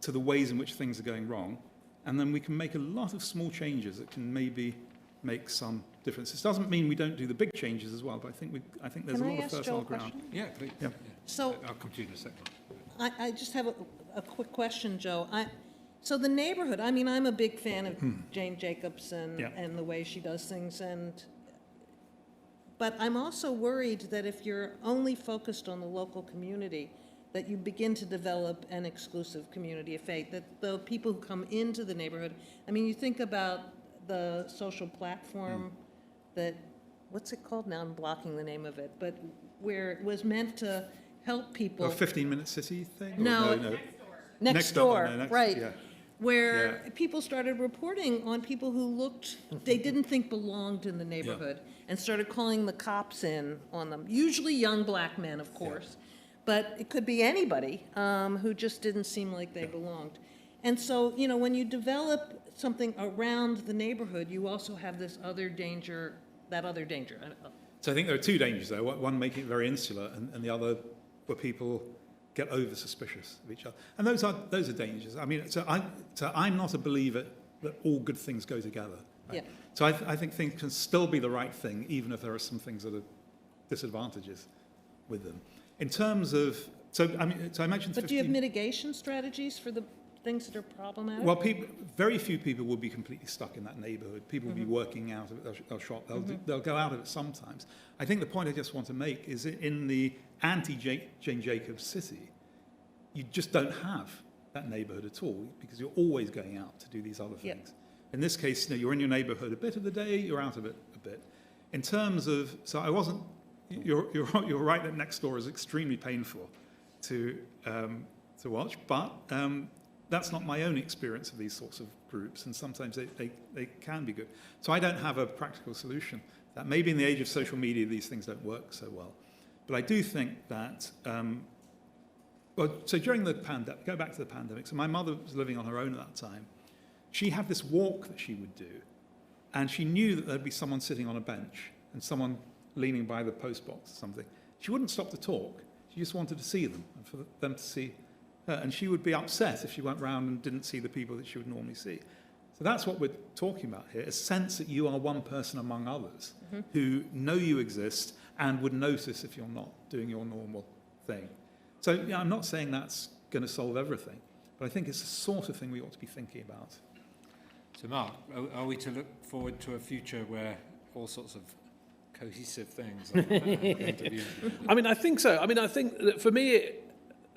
Speaker 3: to the ways in which things are going wrong, and then we can make a lot of small changes that can maybe make some difference. This doesn't mean we don't do the big changes as well, but I think there's a lot of fertile ground.
Speaker 1: Yeah, please.
Speaker 3: Yeah.
Speaker 2: So
Speaker 1: I'll come to you in a second.
Speaker 2: I just have a quick question, Joe. So the neighborhood, I mean, I'm a big fan of Jane Jacobson and the way she does things, but I'm also worried that if you're only focused on the local community, that you begin to develop an exclusive community of faith, that the people who come into the neighborhood, I mean, you think about the social platform that, what's it called now? I'm blocking the name of it, but where it was meant to help people.
Speaker 3: A 15-minute city thing?
Speaker 2: No. Next door, right.
Speaker 3: Yeah.
Speaker 2: Where people started reporting on people who looked, they didn't think belonged in the neighborhood, and started calling the cops in on them. Usually young black men, of course, but it could be anybody who just didn't seem like they belonged. And so, when you develop something around the neighborhood, you also have this other danger,
Speaker 3: So I think there are two dangers there. One, making it very insular, and the other, where people get over suspicious of each other, and those are dangers. I mean, so I'm not a believer that all good things go together. Right?
Speaker 2: Yeah.
Speaker 3: So I think things can still be the right thing, even if there are some things that are disadvantages with them. In terms of, so I mentioned.
Speaker 2: But do you have mitigation strategies for the things that are problematic?
Speaker 3: Well, very few people will be completely stuck in that neighborhood. People will be working out of it. They'll shop. They'll go out of it sometimes. I think the point I just want to make is that in the anti-Jane Jacobs city, you just don't have that neighborhood at all because you're always going out to do these other things. In this case, you're in your neighborhood a bit of the day, you're out of it a bit. In terms of, so I wasn't, you're right that next door is extremely painful to watch, but that's not my own experience of these sorts of groups, and sometimes they can be good. So I don't have a practical solution. That maybe in the age of social media, these things don't work so well. But I do think that, so during the pandemic, go back to the pandemic, so my mother was living on her own at that time. She had this walk that she would do, and she knew that there'd be someone sitting on a bench and someone leaning by the post box or something. She wouldn't stop to talk. She just wanted to see them and for them to see her. And she would be upset if she went round and didn't see the people that she would normally see. So that's what we're talking about here, a sense that you are one person among others who know you exist and would notice if you're not doing your normal thing. So yeah, I'm not saying that's going to solve everything, but I think it's the sort of thing we ought to be thinking about.
Speaker 1: So Mark, are we to look forward to a future where all sorts of cohesive things are going to be?
Speaker 4: I mean, I think so. I mean, I think that for me,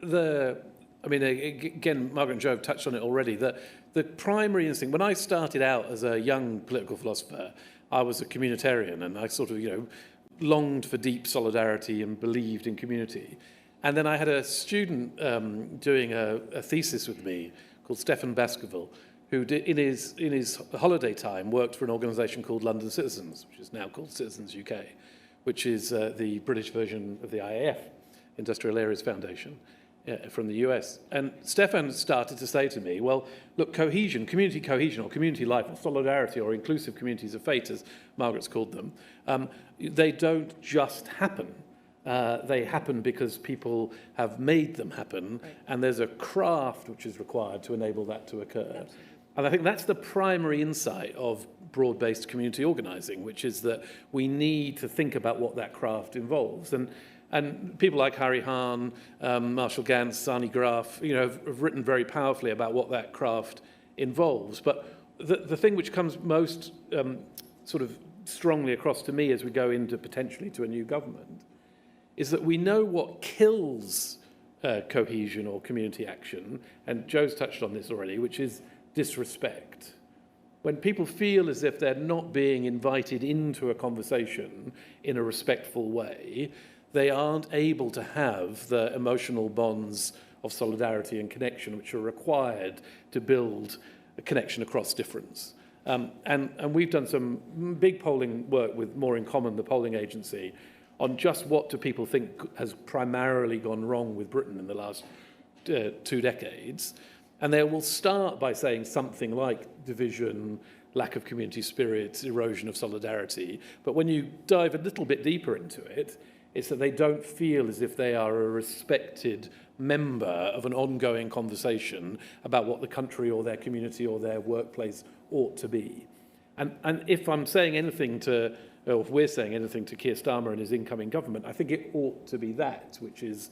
Speaker 4: again, Margaret and Joe have touched on it already, the primary instinct, when I started out as a young political philosopher, I was a communitarian, and I sort of, longed for deep solidarity and believed in community. And then I had a student doing a thesis with me called Stefan Baskerville, who did, in his holiday time worked for an organisation called London Citizens, which is now called Citizens UK, which is the British version of the IAF, Industrial Areas Foundation, from the US. And Stefan started to say to me, well, look, community cohesion, or community life, or solidarity, or inclusive communities of fate, as Margaret's called them, they don't just happen. They happen because people have made them happen, right. And there's a craft which is required to enable that to occur. Absolutely. And I think that's the primary insight of broad-based community organising, which is that we need to think about what that craft involves. And people like Harry Hahn, Marshall Gantz, Sani Graf, have written very powerfully about what that craft involves. But the thing which comes most sort of strongly across to me as we go into potentially to a new government is that we know what kills cohesion or community action, and Joe's touched on this already, which is disrespect. When people feel as if they're not being invited into a conversation in a respectful way, they aren't able to have the emotional bonds of solidarity and connection which are required to build a connection across difference. And we've done some big polling work with More in Common, the polling agency, on just what do people think has primarily gone wrong with Britain in the last 2 decades. And they will start by saying something like division, lack of community spirit, erosion of solidarity. But when you dive a little bit deeper into it, it's that they don't feel as if they are a respected member of an ongoing conversation about what the country or their community or their workplace ought to be. And if I'm saying anything to, or if we're saying anything to Keir Starmer and his incoming government, I think it ought to be that, which is,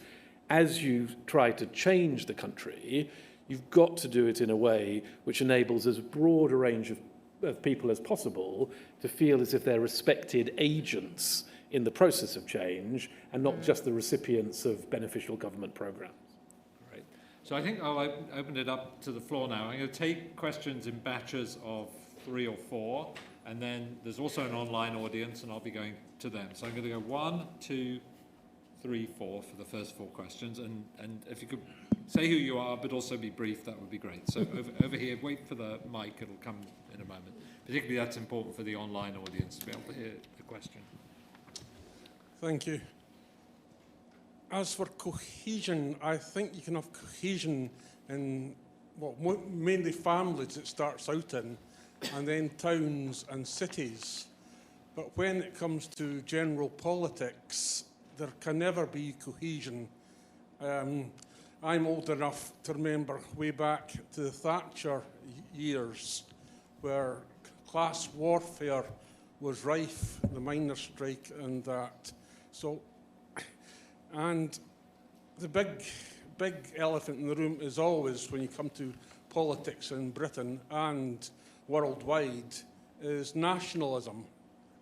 Speaker 4: as you try to change the country, you've got to do it in a way which enables as broad a range of people as possible to feel as if they're respected agents in the process of change and not just the recipients of beneficial government programs.
Speaker 1: Great. So I think I'll open it up to the floor now. I'm going to take questions in batches of 3 or 4, and then there's also an online audience, and I'll be going to them. So I'm going to go 1, 2, 3, 4 for the first 4 questions, and if you could say who you are, but also be brief, that would be great. So over here, wait for the mic, it'll come in a moment. Particularly that's important for the online audience to be able to hear the question.
Speaker 5: Thank you. As for cohesion, I think you can have cohesion in, mainly families it starts out in, and then towns and cities. But when it comes to general politics, there can never be cohesion. I'm old enough to remember way back to the Thatcher years where class warfare was rife, the miners' strike and that. So, and the big elephant in the room is always, when you come to politics in Britain and worldwide, is nationalism.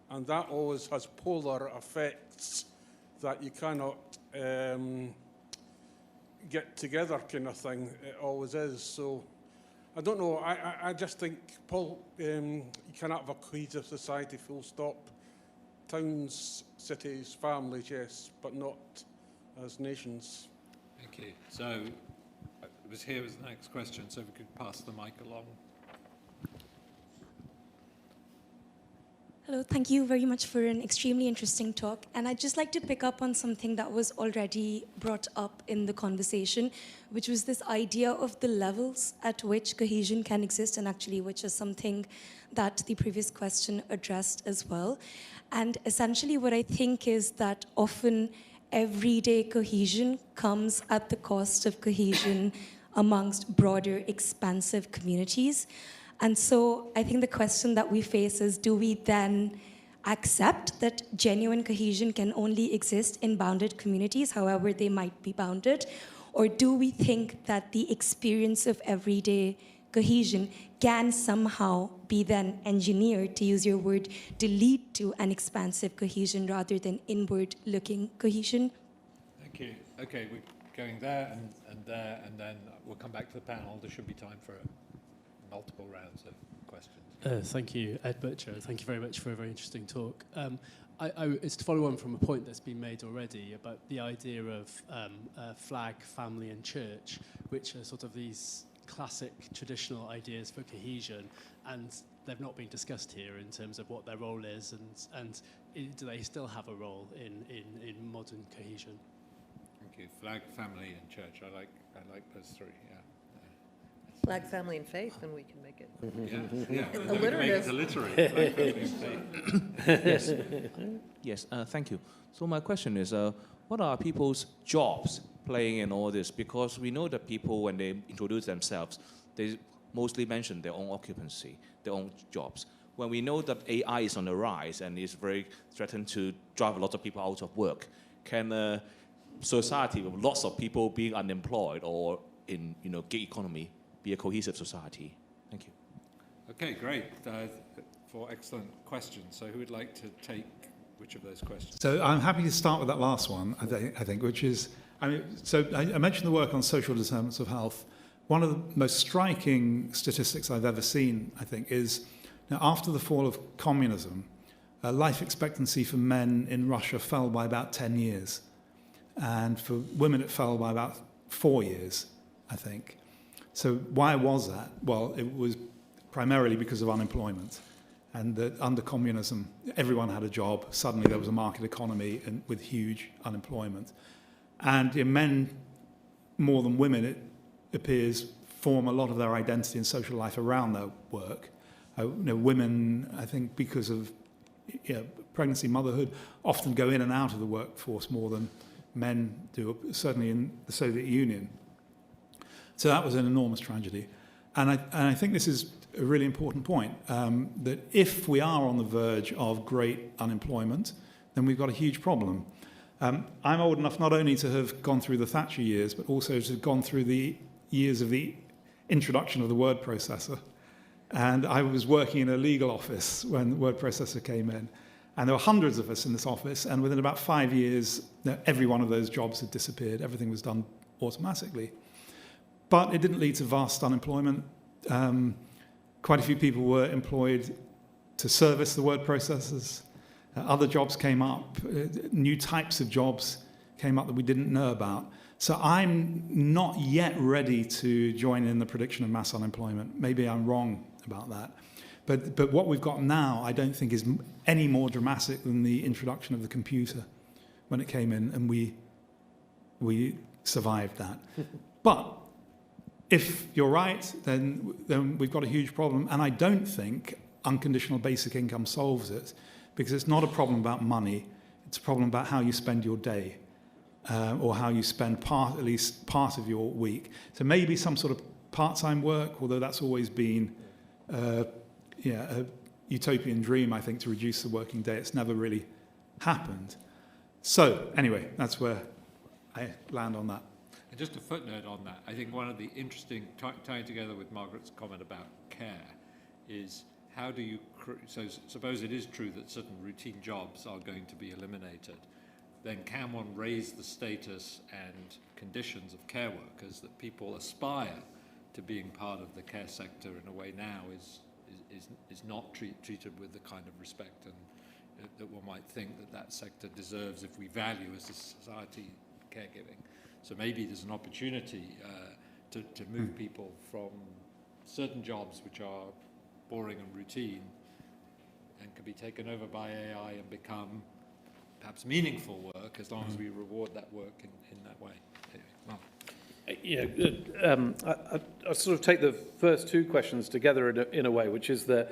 Speaker 5: And that always has polar effects that you cannot get together kind of thing. It always is. So I don't know. I just think you cannot have a cohesive society, full stop. Towns, cities, families, yes, but not as nations.
Speaker 1: Thank you. So it was here was the next question, so if we could pass the mic along.
Speaker 6: Hello, thank you very much for an extremely interesting talk. And I'd just like to pick up on something that was already brought up in the conversation, which was this idea of the levels at which cohesion can exist, and actually which is something that the previous question addressed as well. And essentially what I think is that often everyday cohesion comes at the cost of cohesion amongst broader, expansive communities. And so I think the question that we face is, do we then accept that genuine cohesion can only exist in bounded communities, however they might be bounded? Or do we think that the experience of everyday cohesion can somehow be then engineered, to use your word, to lead to an expansive cohesion rather than inward-looking cohesion?
Speaker 1: Thank you. Okay, we're going there and there, and then we'll come back to the panel. There should be time for multiple rounds of questions.
Speaker 7: Thank you, Ed Butcher. Thank you very much for a very interesting talk. It's to follow on from a point that's been made already about the idea of flag, family and church, which are sort of these classic traditional ideas for cohesion, and they've not been discussed here in terms of what their role is, and do they still have a role in modern cohesion?
Speaker 1: Thank you. Flag, family and church. I like those three, yeah.
Speaker 2: Flag, family, and faith, and we can make it.
Speaker 1: Yeah.
Speaker 2: Alliterative.
Speaker 1: Flag, family, and faith.
Speaker 8: Yes, thank you. So my question is, what are people's jobs playing in all this? Because we know that people, when they introduce themselves, they mostly mention their own occupancy, their own jobs. When we know that AI is on the rise and is very threatened to drive a lot of people out of work, can a society with lots of people being unemployed or in gig economy be a cohesive society? Thank you.
Speaker 1: Okay, great. For excellent questions. So who would like to take which of those questions?
Speaker 3: So I'm happy to start with that last one, I think, which is, I mentioned the work on social determinants of health. One of the most striking statistics I've ever seen, I think, is now after the fall of communism, life expectancy for men in Russia fell by about 10 years. And for women, it fell by about 4 years, I think. So why was that? Well, it was primarily because of unemployment. And that under communism, everyone had a job. Suddenly there was a market economy and with huge unemployment. And men, more than women, it appears, form a lot of their identity and social life around their work. Women, I think, because of pregnancy, motherhood, often go in and out of the workforce more than men do, certainly in the Soviet Union. So that was an enormous tragedy. And I think this is a really important point, that if we are on the verge of great unemployment, then we've got a huge problem. I'm old enough not only to have gone through the Thatcher years, but also to have gone through the years of the introduction of the word processor. And I was working in a legal office when the word processor came in. And there were hundreds of us in this office, and within about 5 years, every one of those jobs had disappeared. Everything was done automatically. But it didn't lead to vast unemployment. Quite a few people were employed to service the word processors. Other jobs came up. New types of jobs came up that we didn't know about. So I'm not yet ready to join in the prediction of mass unemployment. Maybe I'm wrong about that. But what we've got now, I don't think is any more dramatic than the introduction of the computer when it came in, and we survived that. But if you're right, then we've got a huge problem. And I don't think unconditional basic income solves it, because it's not a problem about money. It's a problem about how you spend your day, or how you spend at least part of your week. So maybe some sort of part-time work, although that's always been a utopian dream, I think, to reduce the working day. It's never really happened. So anyway, that's where I land on that.
Speaker 1: And just a footnote on that, I think one of the interesting, tying together with Margaret's comment about care, is how do you, so suppose it is true that certain routine jobs are going to be eliminated, then can one raise the status and conditions of care workers that people aspire to being part of the care sector in a way now is not treated with the kind of respect and that one might think that sector deserves if we value as a society caregiving. So maybe there's an opportunity to move people from certain jobs which are boring and routine and can be taken over by AI and become perhaps meaningful work as long as we reward that work in that way. Anyway, Marc.
Speaker 4: I sort of take the first two questions together in a way, which is that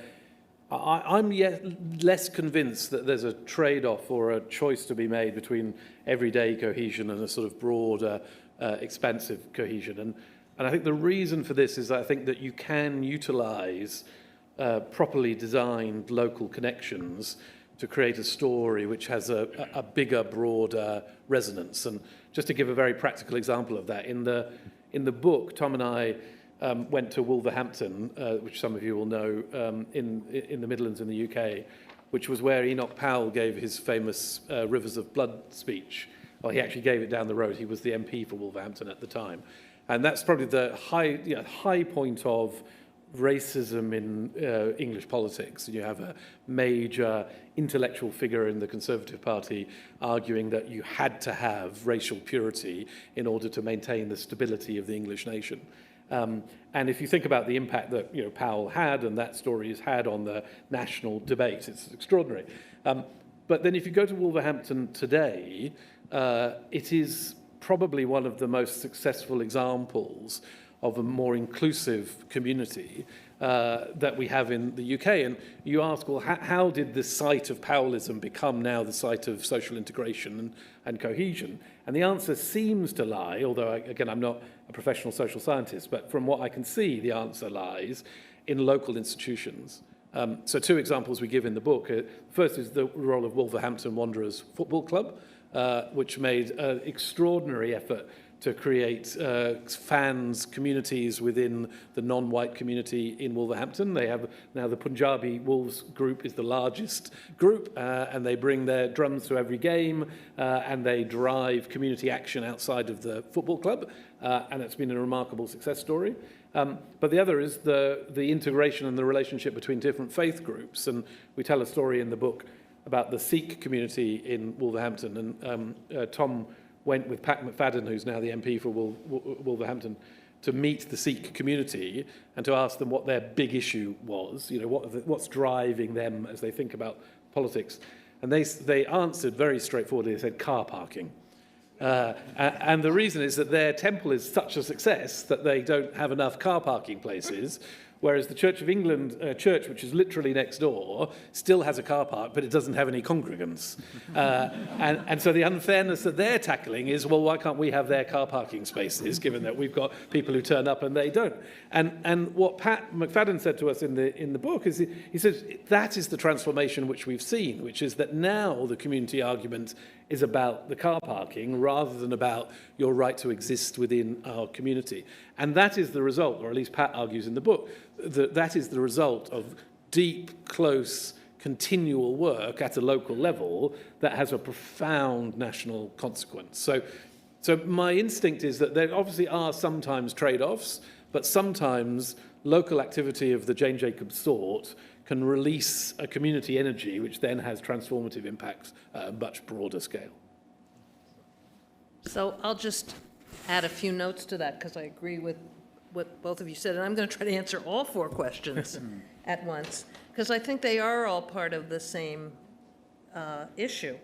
Speaker 4: I'm yet less convinced that there's a trade-off or a choice to be made between everyday cohesion and a sort of broader, expansive cohesion. And I think the reason for this is that I think that you can utilize properly designed local connections to create a story which has a bigger, broader resonance. And just to give a very practical example of that, in the book, Tom and I went to Wolverhampton, which some of you will know, in the Midlands in the UK, which was where Enoch Powell gave his famous Rivers of Blood speech. Well, he actually gave it down the road. He was the MP for Wolverhampton at the time. And that's probably the high point of racism in English politics. You have a major intellectual figure in the Conservative Party arguing that you had to have racial purity in order to maintain the stability of the English nation. And if you think about the impact that Powell had and that story has had on the national debate, it's extraordinary. But then if you go to Wolverhampton today, it is probably one of the most successful examples of a more inclusive community that we have in the UK. And you ask, well, how did this site of Powellism become now the site of social integration and cohesion? And the answer seems to lie, although, again, I'm not a professional social scientist, but from what I can see, the answer lies in local institutions. So two examples we give in the book. First is the role of Wolverhampton Wanderers Football Club, which made an extraordinary effort to create fans, communities within the non-white community in Wolverhampton. They have now the Punjabi Wolves group is the largest group, and they bring their drums to every game, and they drive community action outside of the football club, and it's been a remarkable success story. But the other is the integration and the relationship between different faith groups, and we tell a story in the book about the Sikh community in Wolverhampton, and Tom went with Pat McFadden, who's now the MP for Wolverhampton, to meet the Sikh community and to ask them what their big issue was, what's driving them as they think about politics. And they answered very straightforwardly. They said car parking. And the reason is that their temple is such a success that they don't have enough car parking places, whereas the Church of England church, which is literally next door, still has a car park, but it doesn't have any congregants. And so the unfairness that they're tackling is, well, why can't we have their car parking spaces, given that we've got people who turn up and they don't? And what Pat McFadden said to us in the book is, he says, that is the transformation which we've seen, which is that now the community argument is about the car parking rather than about your right to exist within our community. And that is the result, or at least Pat argues in the book, that is the result of deep, close, continual work at a local level that has a profound national consequence. So my instinct is that there obviously are sometimes trade-offs, but sometimes local activity of the Jane Jacobs sort can release a community energy which then has transformative impacts at a much broader scale.
Speaker 2: So I'll just add a few notes to that because I agree with what both of you said, and I'm going to try to answer all four questions at once because I think they are all part of the same issue.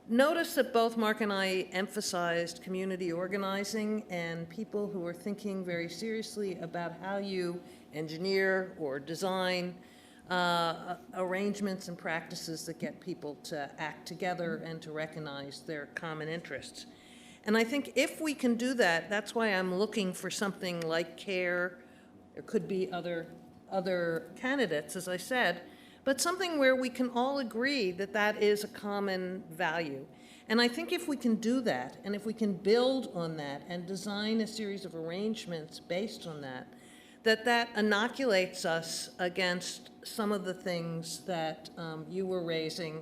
Speaker 2: Notice that both Mark and I emphasized community organizing and people who are thinking very seriously about how you engineer or design arrangements and practices that get people to act together and to recognize their common interests. And I think if we can do that, that's why I'm looking for something like CARE. There could be other candidates, as I said, but something where we can all agree that that is a common value. And I think if we can do that, and if we can build on that and design a series of arrangements based on that, that inoculates us against some of the things that you were raising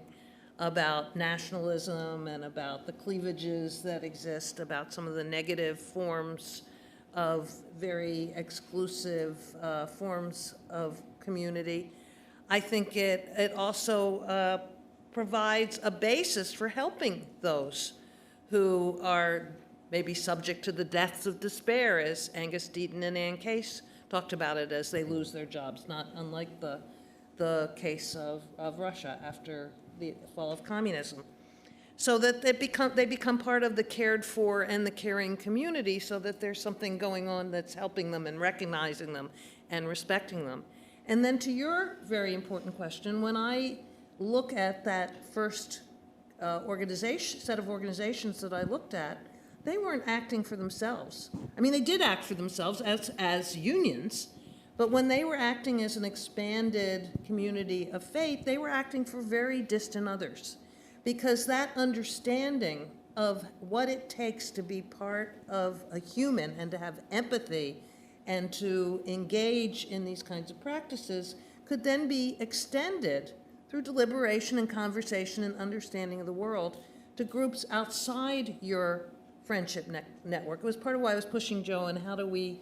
Speaker 2: about nationalism and about the cleavages that exist, about some of the negative forms of very exclusive forms of community. I think it also provides a basis for helping those who are maybe subject to the deaths of despair, as Angus Deaton and Ann Case talked about it, as they lose their jobs, not unlike the case of Russia after the fall of communism. So that they become part of the cared for and the caring community, so that there's something going on that's helping them and recognizing them and respecting them. And then to your very important question, when I look at that first set of organizations that I looked at, they weren't acting for themselves. I mean, they did act for themselves as unions, But when they were acting as an expanded community of faith, they were acting for very distant others, because that understanding of what it takes to be part of a human and to have empathy and to engage in these kinds of practices could then be extended through deliberation and conversation and understanding of the world to groups outside your friendship network. It was part of why I was pushing Joe on how do we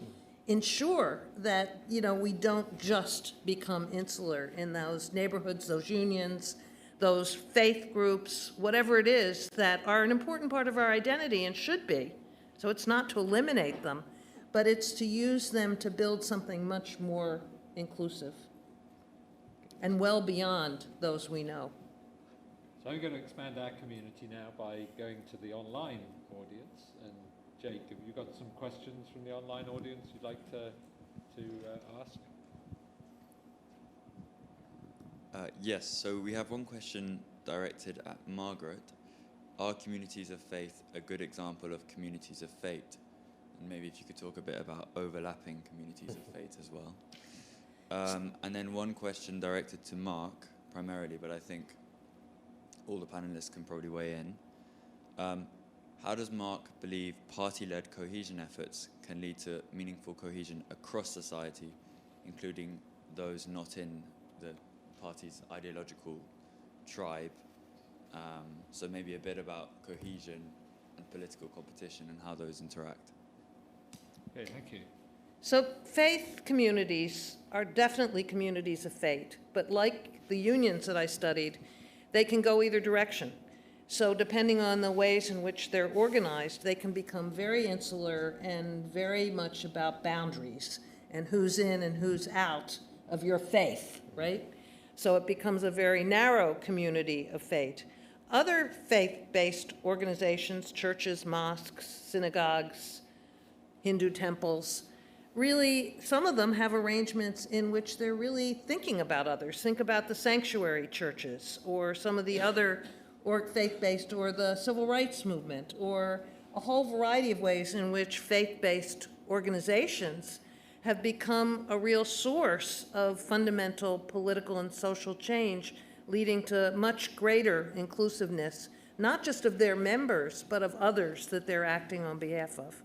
Speaker 2: ensure that, you know, we don't just become insular in those neighborhoods, those unions, those faith groups, whatever it is, that are an important part of our identity and should be. So it's not to eliminate them, but it's to use them to build something much more inclusive and well beyond those we know.
Speaker 1: So I'm going to expand our community now by going to the online audience. And Jake, have you got some questions from the online audience you'd like to ask?
Speaker 9: Yes, so we have one question directed at Margaret. Are communities of faith a good example of communities of fate? And maybe if you could talk a bit about overlapping communities of fate as well. And then one question directed to Marc, primarily, but I think all the panelists can probably weigh in. How does Marc believe party-led cohesion efforts can lead to meaningful cohesion across society, including those not in the party's ideological tribe? So maybe a bit about cohesion and political competition and how those interact.
Speaker 1: Okay, thank you.
Speaker 2: So faith communities are definitely communities of faith, but like the unions that I studied, they can go either direction. So depending on the ways in which they're organized, they can become very insular and very much about boundaries and who's in and who's out of your faith, right? So it becomes a very narrow community of faith. Other faith-based organizations, churches, mosques, synagogues, Hindu temples, really, some of them have arrangements in which they're really thinking about others. Think about the sanctuary churches or some of the other faith-based or the civil rights movement or a whole variety of ways in which faith-based organizations have become a real source of fundamental political and social change, leading to much greater inclusiveness, not just of their members, but of others that they're acting on behalf of.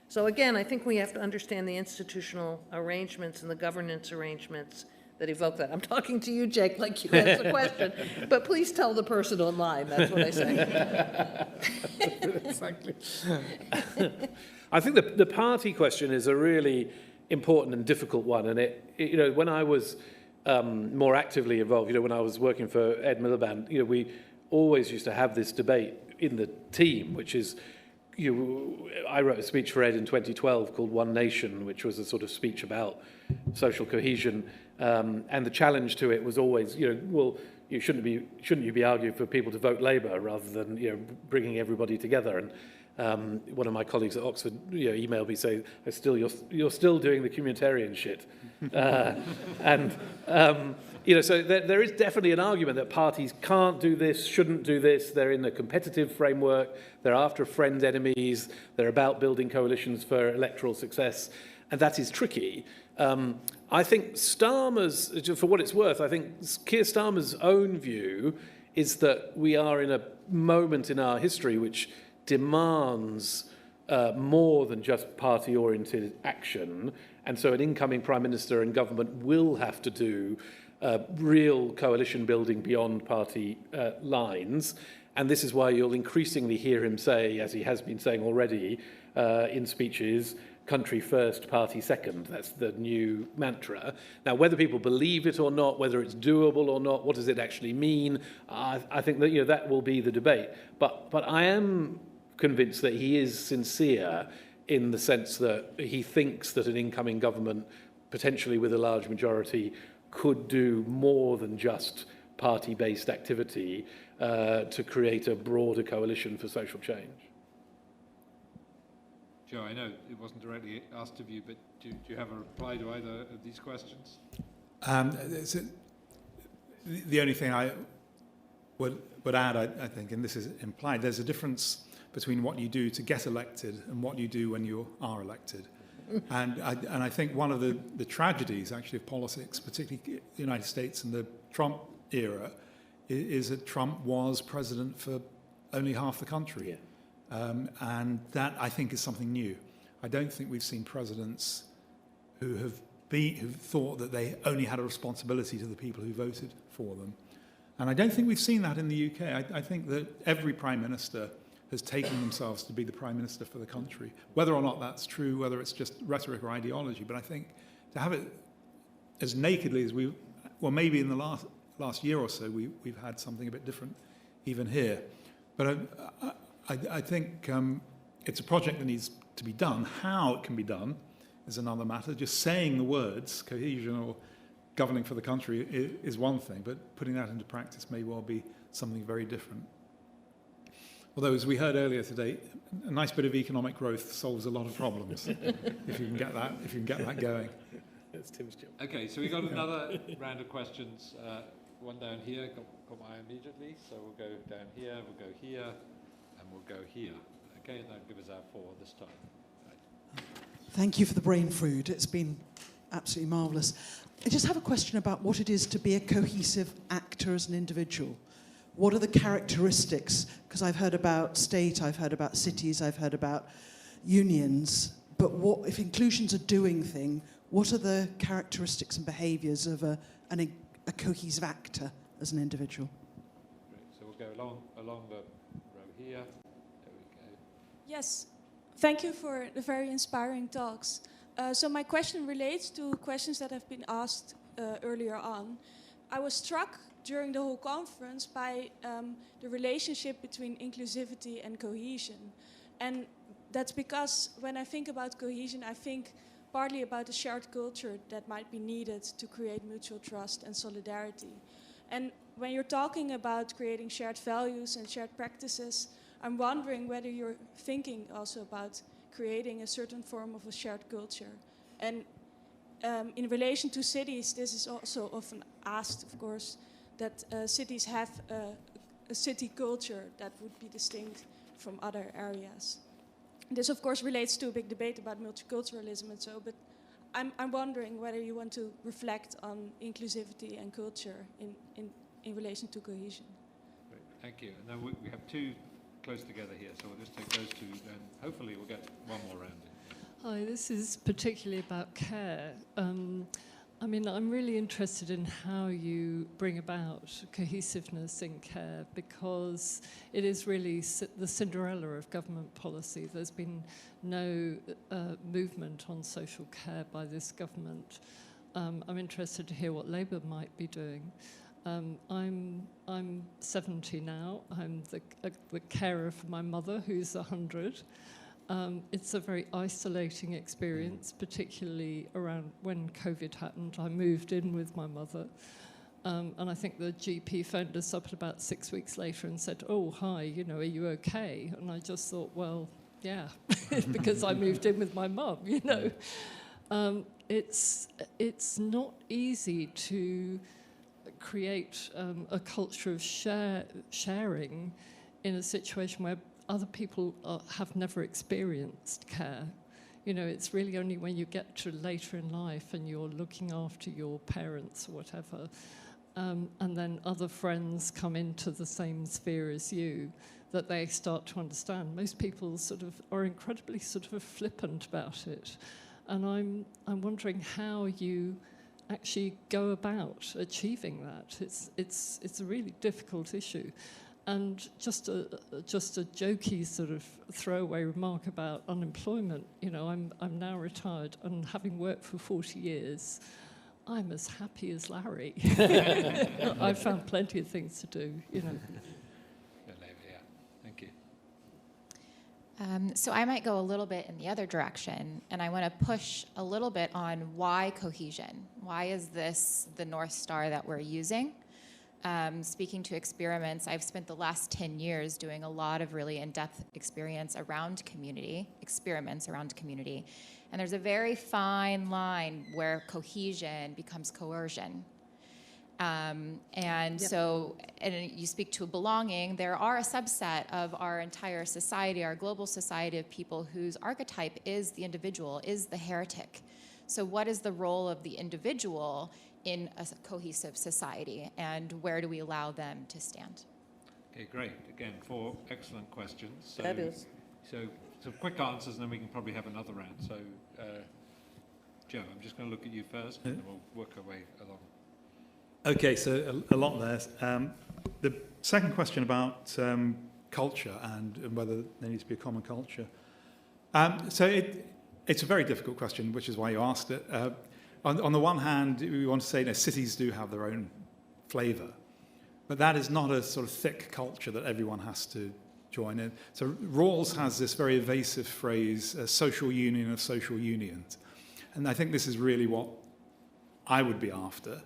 Speaker 2: So again, I think we have to understand the institutional arrangements and the governance arrangements that evoke that. I'm talking to you, Jake, like you asked the question, but please tell the person online, that's what I say.
Speaker 4: Exactly. I think the party question is a really important and difficult one, and it you know, when I was more actively involved, you know, when I was working for Ed Miliband, you know, we always used to have this debate in the team, which is, I wrote a speech for Ed in 2012 called One Nation, which was a sort of speech about social cohesion, and the challenge to it was always, you know, well, shouldn't you be arguing for people to vote Labour rather than, you know, bringing everybody together? And one of my colleagues at Oxford, you know, emailed me saying, "You're still doing the communitarian shit," you know, so there is definitely an argument that parties can't do this, shouldn't do this. They're in a competitive framework. They're after friends, enemies. They're about building coalitions for electoral success, and that is tricky. I think Starmer's, for what it's worth, I think Keir Starmer's own view is that we are in a moment in our history which demands more than just party-oriented action, and so an incoming Prime Minister and government will have to do real coalition building beyond party lines, and this is why you'll increasingly hear him say, as he has been saying already in speeches, country first, party second. That's the new mantra. Now, whether people believe it or not, whether it's doable or not, what does it actually mean? I think that, you know, that will be the debate. But I am convinced that he is sincere in the sense that he thinks that an incoming government, potentially with a large majority, could do more than just party-based activity to create a broader coalition for social change.
Speaker 1: Joe, I know it wasn't directly asked of you, but do you have a reply to either of these questions?
Speaker 3: The only thing I would add, I think, and this is implied, there's a difference between what you do to get elected and what you do when you are elected. And I think one of the tragedies, actually, of politics, particularly the United States in the Trump era, is that Trump was president for only half the country. And that, I think, is something new. I don't think we've seen presidents who thought that they only had a responsibility to the people who voted for them. And I don't think we've seen that in the UK. I think that every prime minister has taken themselves to be the prime minister for the country, whether or not that's true, whether it's just rhetoric or ideology. But I think to have it as nakedly as maybe in the last year or so, we've had something a bit different even here. But I think it's a project that needs to be done. How it can be done is another matter. Just saying the words, cohesion or governing for the country, is one thing, but putting that into practice may well be something very different. Although, as we heard earlier today, a nice bit of economic growth solves a lot of problems if you can get that going.
Speaker 4: That's Tim's job.
Speaker 1: Okay, so we got another round of questions. One down here, got my eye immediately. So we'll go down here, we'll go here, and we'll go here. Okay, and that'll give us our 4 this time. Right.
Speaker 10: Thank you for the brain food. It's been absolutely marvellous. I just have a question about what it is to be a cohesive actor as an individual. What are the characteristics? Because I've heard about state, I've heard about cities, I've heard about unions, but what if inclusion's a doing thing, what are the characteristics and behaviours of a cohesive actor as an individual?
Speaker 1: Great. So we'll go along the row here. There we go.
Speaker 11: Yes, thank you for the very inspiring talks. So my question relates to questions that have been asked earlier on. I was struck during the whole conference by the relationship between inclusivity and cohesion. And that's because when I think about cohesion, I think partly about the shared culture that might be needed to create mutual trust and solidarity. And when you're talking about creating shared values and shared practices, I'm wondering whether you're thinking also about creating a certain form of a shared culture. And in relation to cities, this is also often asked, of course, that cities have a city culture that would be distinct from other areas. This, of course, relates to a big debate about multiculturalism and so, but I'm wondering whether you want to reflect on inclusivity and culture in relation to cohesion.
Speaker 1: Great, thank you. And then we have 2 close together here, so we'll just take those 2, and hopefully we'll get one more round.
Speaker 12: Hi, this is particularly about care. I mean, I'm really interested in how you bring about cohesiveness in care, because it is really the Cinderella of government policy. There's been no movement on social care by this government. I'm interested to hear what Labour might be doing. I'm 70 now. I'm the carer for my mother, who's 100. It's a very isolating experience, particularly around when COVID happened. I moved in with my mother, and I think the GP phoned us up about 6 weeks later and said, "Oh, hi, are you okay?" And I just thought, well, yeah, because I moved in with my mum, It's not easy to create a culture of sharing in a situation where other people have never experienced care. It's really only when you get to later in life and you're looking after your parents or whatever, and then other friends come into the same sphere as you, that they start to understand. Most people are incredibly flippant about it. And I'm wondering how you actually go about achieving that. It's a really difficult issue. And just a jokey throwaway remark about unemployment. I'm now retired, and having worked for 40 years, I'm as happy as Larry. I've found plenty of things to do.
Speaker 1: Thank you.
Speaker 13: So I might go a little bit in the other direction, and I want to push a little bit on why cohesion. Why is this the North Star that we're using? Speaking to experiments, I've spent the last 10 years doing a lot of really in-depth experiments around community, and there's a very fine line where cohesion becomes coercion. So, and you speak to belonging, there are a subset of our entire society, our global society of people whose archetype is the individual, is the heretic. So what is the role of the individual in a cohesive society, and where do we allow them to stand?
Speaker 1: Okay, great. Again, 4 excellent questions. So,
Speaker 2: Fabulous.
Speaker 1: So quick answers, and then we can probably have another round. So, Joe, I'm just going to look at you first, and then we'll work our way along.
Speaker 3: Okay, so a lot there. The second question about culture and whether there needs to be a common culture. It's a very difficult question, which is why you asked it. On the one hand, we want to say cities do have their own flavour, but that is not a sort of thick culture that everyone has to join in. So Rawls has this very evasive phrase, a social union of social unions. And I think this is really what I would be after.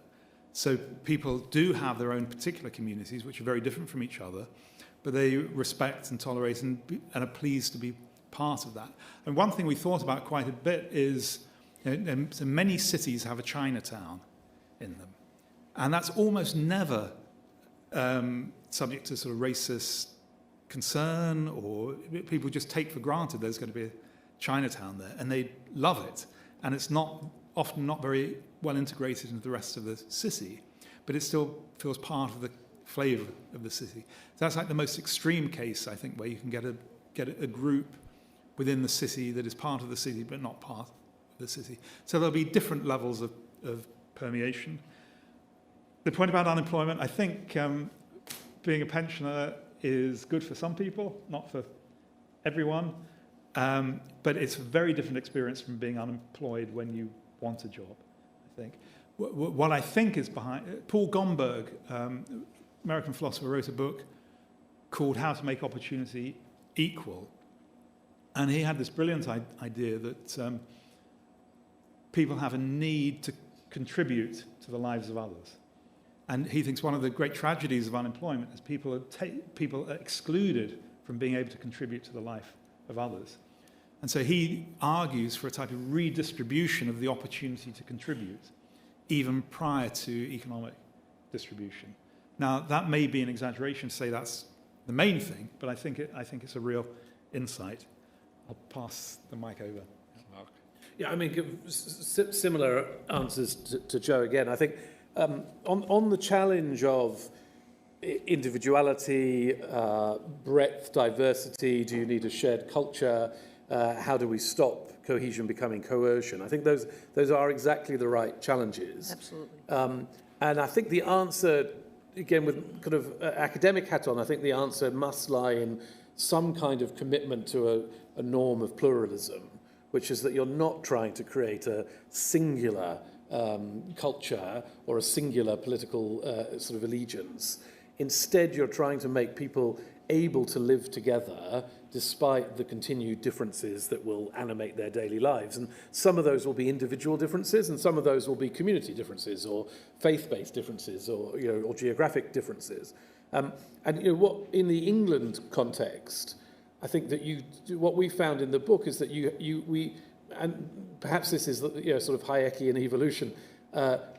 Speaker 3: So people do have their own particular communities, which are very different from each other, but they respect and tolerate and are pleased to be part of that. And one thing we thought about quite a bit is, so many cities have a Chinatown in them. And that's almost never subject to sort of racist concern, or people just take for granted there's going to be a Chinatown there, and they love it. And it's often not very well integrated into the rest of the city, but it still feels part of the flavour of the city. So that's like the most extreme case, I think, where you can get a group within the city that is part of the city but not part of the city. So there'll be different levels of permeation. The point about unemployment, I think being a pensioner is good for some people, not for everyone. But it's a very different experience from being unemployed when you want a job, I think. What I think is behind... Paul Gomberg, American philosopher, wrote a book called How to Make Opportunity Equal. And he had this brilliant idea that people have a need to contribute to the lives of others. And he thinks one of the great tragedies of unemployment is people are excluded from being able to contribute to the life of others. And so he argues for a type of redistribution of the opportunity to contribute, even prior to economic distribution. Now, that may be an exaggeration to say that's the main thing, but I think it's a real insight. I'll pass the mic over.
Speaker 1: Mark.
Speaker 4: Yeah, I mean, similar answers to Joe again. I think on the challenge of individuality, breadth, diversity, do you need a shared culture? How do we stop cohesion becoming coercion? I think those are exactly the right challenges.
Speaker 2: Absolutely.
Speaker 4: And I think the answer, again, with kind of academic hat on, I think the answer must lie in some kind of commitment to a norm of pluralism, which is that you're not trying to create a singular culture or a singular political sort of allegiance. Instead, you're trying to make people able to live together despite the continued differences that will animate their daily lives. And some of those will be individual differences, and some of those will be community differences or faith-based differences or geographic differences. And what in the England context, I think that what we found in the book is that we and perhaps this is sort of Hayekian evolution.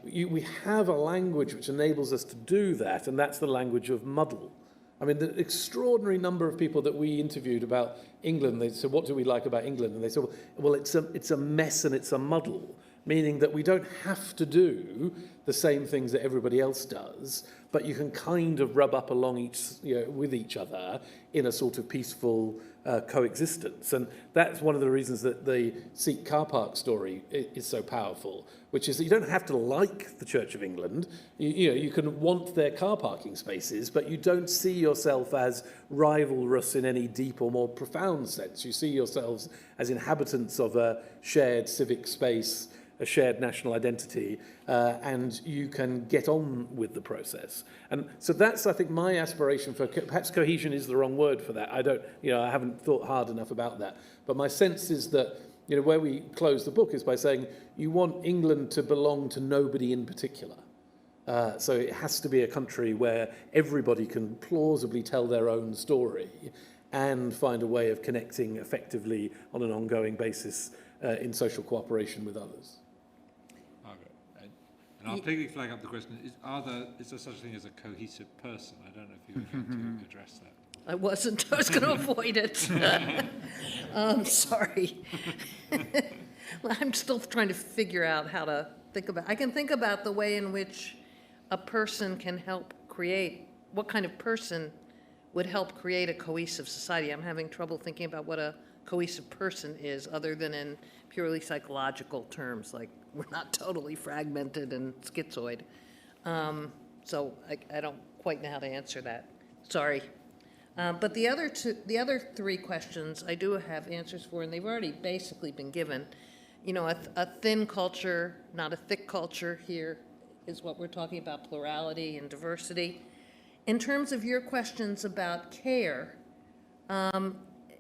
Speaker 4: We have a language which enables us to do that, and that's the language of muddle. I mean, the extraordinary number of people that we interviewed about England, they said, what do we like about England? And they said, well, it's a mess and it's a muddle, meaning that we don't have to do the same things that everybody else does, but you can kind of rub up along with each other in a sort of peaceful coexistence. And that's one of the reasons that the Sikh car park story is so powerful, which is that you don't have to like the Church of England. You can want their car parking spaces, but you don't see yourself as rivalrous in any deep or more profound sense. You see yourselves as inhabitants of a shared civic space, a shared national identity, and you can get on with the process. And so that's, I think, my aspiration for, perhaps cohesion is the wrong word for that. I haven't thought hard enough about that. But my sense is that, where we close the book is by saying you want England to belong to nobody in particular. So it has to be a country where everybody can plausibly tell their own story and find a way of connecting effectively on an ongoing basis in social cooperation with others.
Speaker 1: Margaret. And I'll quickly flag up the question, is there such a thing as a cohesive person? I don't know if you were going to address that.
Speaker 2: I wasn't. I was going to avoid it. Sorry. Well, I'm still trying to figure out how to think about. I can think about the way in which a person can help create, what kind of person would help create a cohesive society. I'm having trouble thinking about what a cohesive person is, other than in purely psychological terms, like we're not totally fragmented and schizoid. So I don't quite know how to answer that. Sorry. But the other three questions I do have answers for, and they've already basically been given. You know, a thin culture, not a thick culture here is what we're talking about, plurality and diversity. In terms of your questions about care,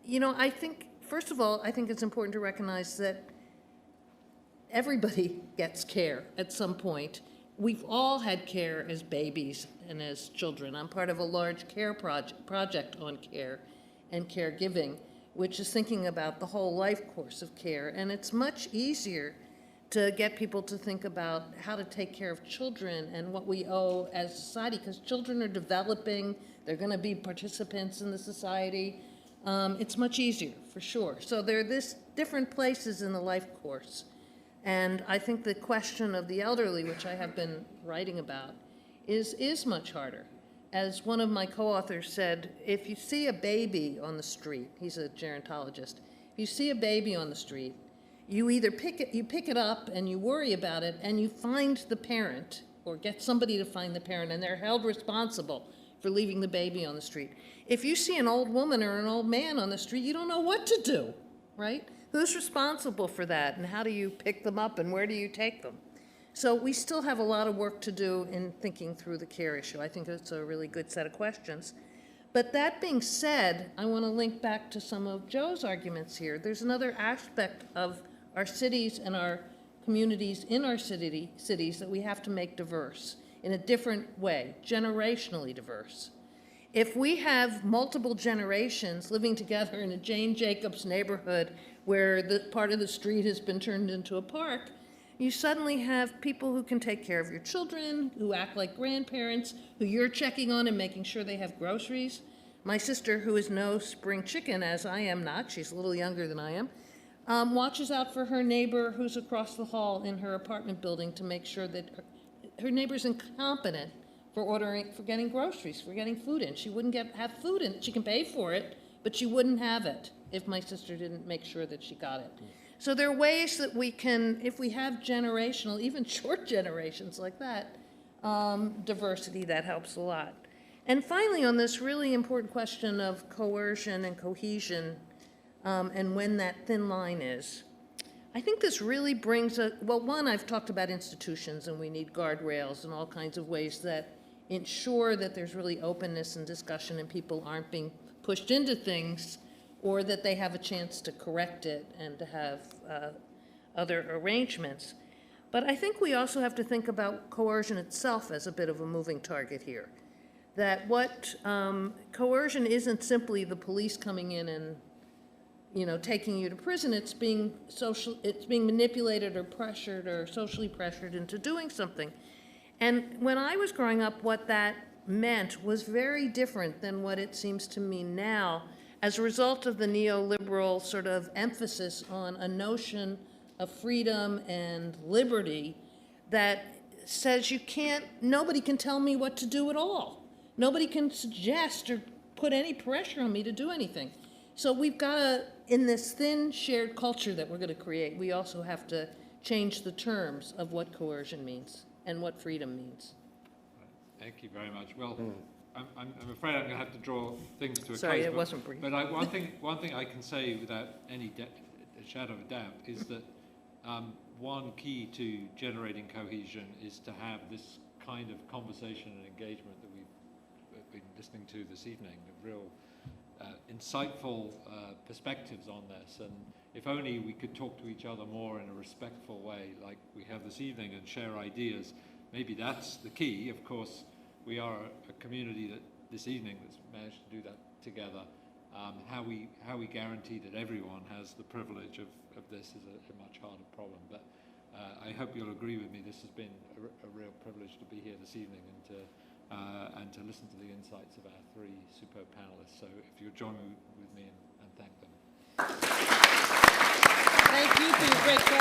Speaker 2: you know, I think, first of all, I think it's important to recognize that everybody gets care at some point. We've all had care as babies and as children. I'm part of a large care project on care and caregiving, which is thinking about the whole life course of care. And it's much easier to get people to think about how to take care of children and what we owe as a society, because children are developing, they're going to be participants in the society. It's much easier, for sure. So there are this different places in the life course. And I think the question of the elderly, which I have been writing about, is much harder. As one of my co-authors said, if you see a baby on the street, he's a gerontologist, if you see a baby on the street, you either pick it up and you worry about it and you find the parent or get somebody to find the parent, and they're held responsible for leaving the baby on the street. If you see an old woman or an old man on the street, you don't know what to do, right? Who's responsible for that, and how do you pick them up, and where do you take them? So we still have a lot of work to do in thinking through the care issue. I think it's a really good set of questions. But that being said, I want to link back to some of Joe's arguments here. There's another aspect of our cities and our communities in our cities that we have to make diverse in a different way, generationally diverse. If we have multiple generations living together in a Jane Jacobs neighborhood where the part of the street has been turned into a park, you suddenly have people who can take care of your children, who act like grandparents, who you're checking on and making sure they have groceries. My sister, who is no spring chicken, as I am not, she's a little younger than I am, watches out for her neighbor who's across the hall in her apartment building to make sure that her neighbor's incompetent for getting groceries, for getting food in. She wouldn't have food in. She can pay for it, but she wouldn't have it if my sister didn't make sure that she got it. So there are ways that we can, if we have generational, even short generations like that, diversity, that helps a lot. And finally, on this really important question of coercion and cohesion, and when that thin line is, I think this really brings well, one, I've talked about institutions, and we need guardrails and all kinds of ways that ensure that there's really openness and discussion and people aren't being pushed into things, or that they have a chance to correct it and to have other arrangements. But I think we also have to think about coercion itself as a bit of a moving target here. That what coercion isn't simply the police coming in and, you know, taking you to prison. It's being manipulated or pressured or socially pressured into doing something. And when I was growing up, what that meant was very different than what it seems to me now, as a result of the neoliberal sort of emphasis on a notion of freedom and liberty that says nobody can tell me what to do at all. Nobody can suggest or put any pressure on me to do anything. So we've got to, in this thin shared culture that we're going to create, we also have to change the terms of what coercion means and what freedom means.
Speaker 1: Thank you very much. Well, I'm afraid I'm going to have to draw things to a close.
Speaker 2: Sorry, it wasn't brief.
Speaker 1: But one thing I can say without any shadow of a doubt is that one key to generating cohesion is to have this kind of conversation and engagement that we've been listening to this evening, of real insightful perspectives on this. And if only we could talk to each other more in a respectful way like we have this evening and share ideas, maybe that's the key. Of course, we are a community that this evening that's managed to do that together. How we guarantee that everyone has the privilege of this is a much harder problem. But I hope you'll agree with me. This has been a real privilege to be here this evening and to listen to the insights of our three superb panelists. So if you'll join me with me and thank them.
Speaker 2: Thank you for your great questions.